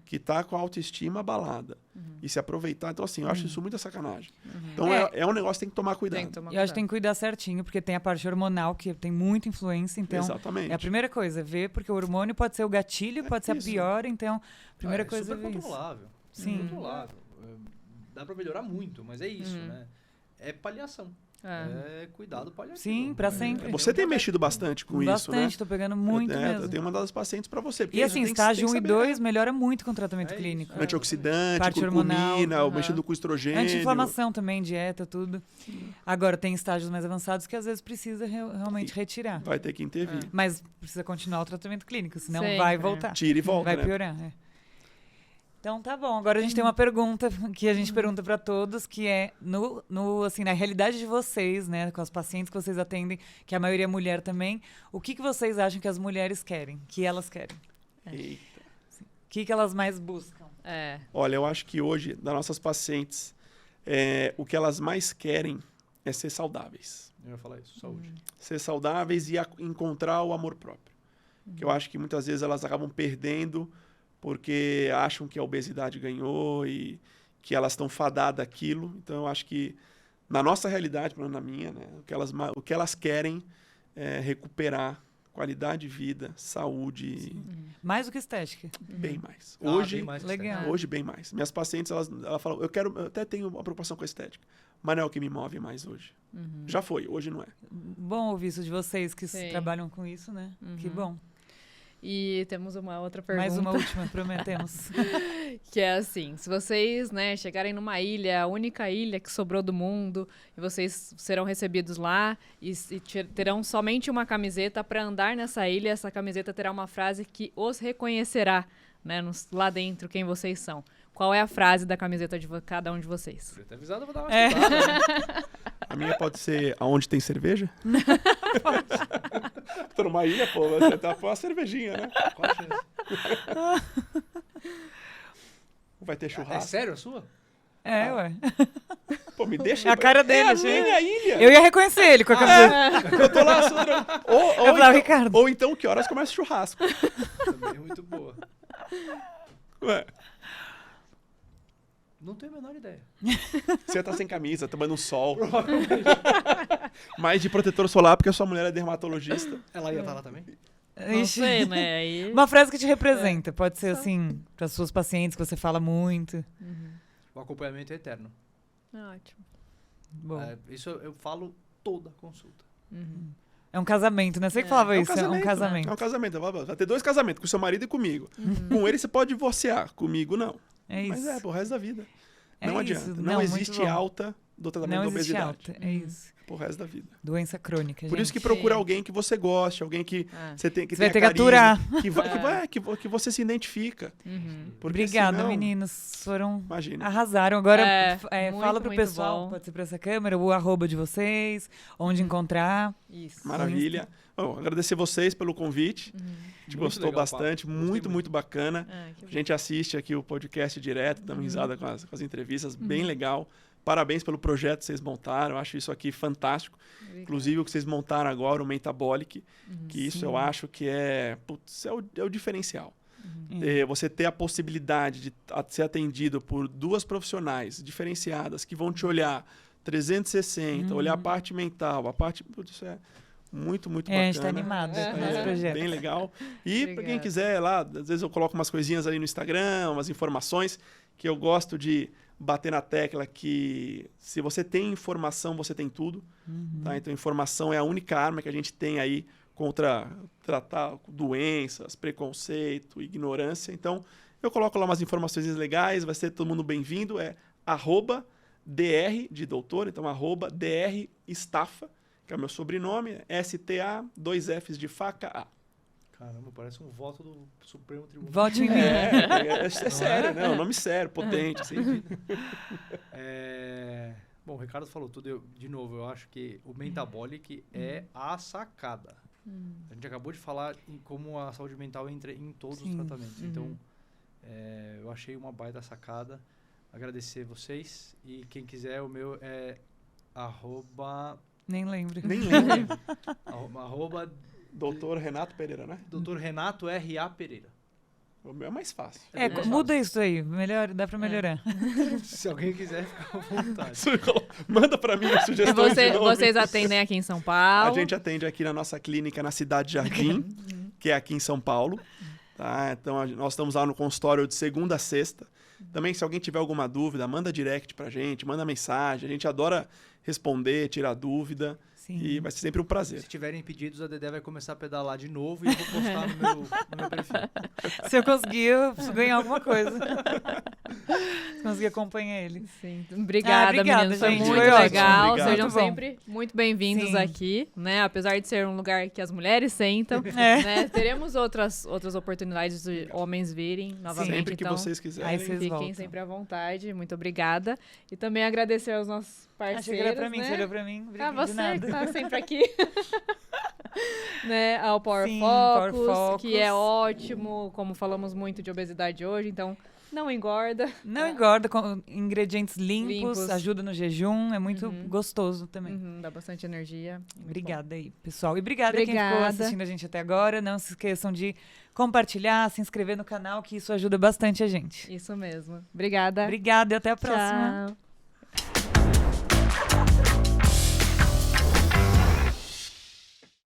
que está com a autoestima abalada, e se aproveitar. Então, assim, eu acho isso muita sacanagem. Então, é um negócio que tem que tomar cuidado. Eu acho que tem que cuidar certinho, porque tem a parte hormonal, que tem muita influência. Então, exatamente. É a primeira coisa, ver, porque o hormônio pode ser o gatilho, pode ser a pior. Então, a primeira coisa é ver isso. Controlável. Sim. Controlável. Dá para melhorar muito, mas é isso, né? É paliação. É cuidado paliativo. Sim, pra sempre. Você tem mexido bastante com isso, né? Bastante, tô pegando muito mesmo. Eu tenho mandado os pacientes para você. E assim, estágio 1 e 2 melhora muito com o tratamento clínico. Antioxidante, curcumina, mexendo com estrogênio. Anti-inflamação também, dieta, tudo. Agora, tem estágios mais avançados que às vezes precisa realmente retirar. Vai ter que intervir. Mas precisa continuar o tratamento clínico, senão vai voltar. Tira e volta, vai piorar, Então tá bom, agora a gente tem uma pergunta que a gente pergunta para todos, que é assim, na realidade de vocês, né, com as pacientes que vocês atendem, que a maioria é mulher também, o que vocês acham que as mulheres querem, que elas querem? Eita. O que elas mais buscam? Olha, eu acho que hoje, das nossas pacientes, o que elas mais querem é ser saudáveis. Eu ia falar isso, saúde. Ser saudáveis e encontrar o amor próprio. Que eu acho que muitas vezes elas acabam perdendo porque acham que a obesidade ganhou e que elas estão fadadas àquilo. Então, eu acho que, na nossa realidade, pelo menos na minha, né, o que elas querem é recuperar qualidade de vida, saúde. Mais do que estética? Bem mais. Hoje, bem mais legal. Hoje, bem mais. Minhas pacientes, elas falam, eu até tenho uma preocupação com a estética, mas não é o que me move mais hoje. Já foi, hoje não é. Bom ouvir isso de vocês que trabalham com isso, né? Que bom. E temos uma outra pergunta. Mais uma última, prometemos. Que é assim, se vocês, né, chegarem numa ilha, a única ilha que sobrou do mundo, e vocês serão recebidos lá e terão somente uma camiseta para andar nessa ilha, essa camiseta terá uma frase que os reconhecerá, né, lá dentro, quem vocês são. Qual é a frase da camiseta de cada um de vocês? Podia ter avisado, eu vou dar uma estudada, né? A minha pode ser aonde tem cerveja? Tô numa ilha, pô, você tá com uma cervejinha, né? Qual a chance? Vai ter É churrasco. sério a sua? Ué. Pô, me deixa... É a cara dele, É a gente. minha ilha. Eu ia reconhecer ele com a camisa. Eu tô lá... Ou, Eu falava, Ricardo. ou então, que horas começa o churrasco? Também é muito boa. Ué, Não tenho a menor ideia. você tá sem camisa, tomando um sol. Mais de protetor solar, porque a sua mulher é dermatologista. Ela ia estar lá também? Não Ixi. sei, né? Aí... Uma frase que te representa. Pode ser assim, para suas pacientes que você fala muito. O acompanhamento é eterno. Ótimo. Bom, Isso eu falo toda a consulta. é um casamento, né? Você que É. falava É um isso, é um casamento, casamento. É um casamento. Vai ter 2 casamentos, com o seu marido e comigo. Com ele você pode divorciar, comigo não. É isso. Mas pro resto da vida. É Não isso. adianta. Não, Não muito existe bom. alta do tratamento Não da existe obesidade. alta, é isso. Pro resto da vida. Doença crônica, Por isso que gente. procura Sim. alguém que você goste, alguém que Ah. você tem que Você vai ter tenha que aturar. carisma, que você se identifica. Porque Obrigada, senão, meninos. Foram... Imagina. Arrasaram. Agora, Muito, fala pro muito pessoal, bom. pode ser pra essa câmera, o arroba de vocês, onde encontrar. Isso. Maravilha. Bom, agradecer vocês pelo convite. A gente Muito gostou legal o bastante. papo. Gostei Muito, muito bacana. Ah, que A bom. gente assiste aqui o podcast direto, dá uma risada com as entrevistas. Uhum. Bem legal. Parabéns pelo projeto que vocês montaram. Eu acho isso aqui fantástico. Obrigada. Inclusive o que vocês montaram agora, o Metabolic. Que isso eu acho que é o diferencial. Você ter a possibilidade de ser atendido por 2 profissionais diferenciadas que vão te olhar 360, olhar a parte mental, a parte... Putz, isso é muito, muito bacana. A gente tá animado com esse projeto. Bem legal. E para quem Obrigada. quiser lá, às vezes eu coloco umas coisinhas ali no Instagram, umas informações que eu gosto de bater na tecla que se você tem informação, você tem tudo. Tá? Então, informação é a única arma que a gente tem aí contra tratar doenças, preconceito, ignorância. Então, eu coloco lá umas informações legais, vai ser todo mundo bem-vindo. É @dr de doutor, então @dr Estafa, que é o meu sobrenome, STA, 2 Fs de faca A. Caramba, parece um voto do Supremo Tribunal. Vote em mim. É sério, né? É um nome sério, potente. Assim. Bom, o Ricardo falou tudo. De novo, eu acho que o Metabolic é a sacada. A gente acabou de falar em como a saúde mental entra em todos os Sim. tratamentos. Então, eu achei uma baita sacada. Agradecer vocês. E quem quiser, o meu é arroba... Nem lembro. Nem lembro. arroba Doutor Renato Pereira, né? Dr. Renato R.A. Pereira. O meu é mais fácil. Muda isso aí. Melhor, dá pra melhorar. Se alguém quiser, fica à vontade. Manda pra mim a E sugestão de nome. vocês atendem aqui em São Paulo? A gente atende aqui na nossa clínica na Cidade Jardim, que é aqui em São Paulo. Tá? Então, nós estamos lá no consultório de segunda a sexta. Também, se alguém tiver alguma dúvida, manda direct pra gente, manda mensagem. A gente adora responder, tirar dúvida. Sim. E vai ser sempre um prazer. Se tiverem pedidos, a Dedé vai começar a pedalar de novo e eu vou postar no meu perfil. Se eu conseguir, eu preciso ganhar alguma coisa. Se conseguir acompanhar ele. Sim. Obrigada, obrigada, meninos. Foi gente. muito Foi ótimo. legal. Obrigado. Sejam Muito bom. sempre muito bem-vindos Sim. aqui, né? Apesar de ser um lugar que as mulheres sentam, É. né? Teremos outras oportunidades de homens virem novamente. Sempre que então, vocês Aí quiserem. vocês fiquem voltam. sempre à vontade. Muito obrigada. E também agradecer aos nossos parceiros, Achei que era pra mim, né? você olhou pra mim. Ah, De você nada. que tá sempre aqui. Né, ao Power Sim, Focus, Power Focus. que é ótimo, como falamos muito de obesidade hoje, então não engorda. Não engorda, com ingredientes limpos, Limpos. ajuda no jejum, é muito gostoso também. Dá bastante energia. Muito bom. Obrigada aí, pessoal. E obrigada quem ficou Obrigada. assistindo a gente até agora. Não se esqueçam de compartilhar, se inscrever no canal, que isso ajuda bastante a gente. Isso mesmo. Obrigada. Obrigada e até a próxima. Tchau.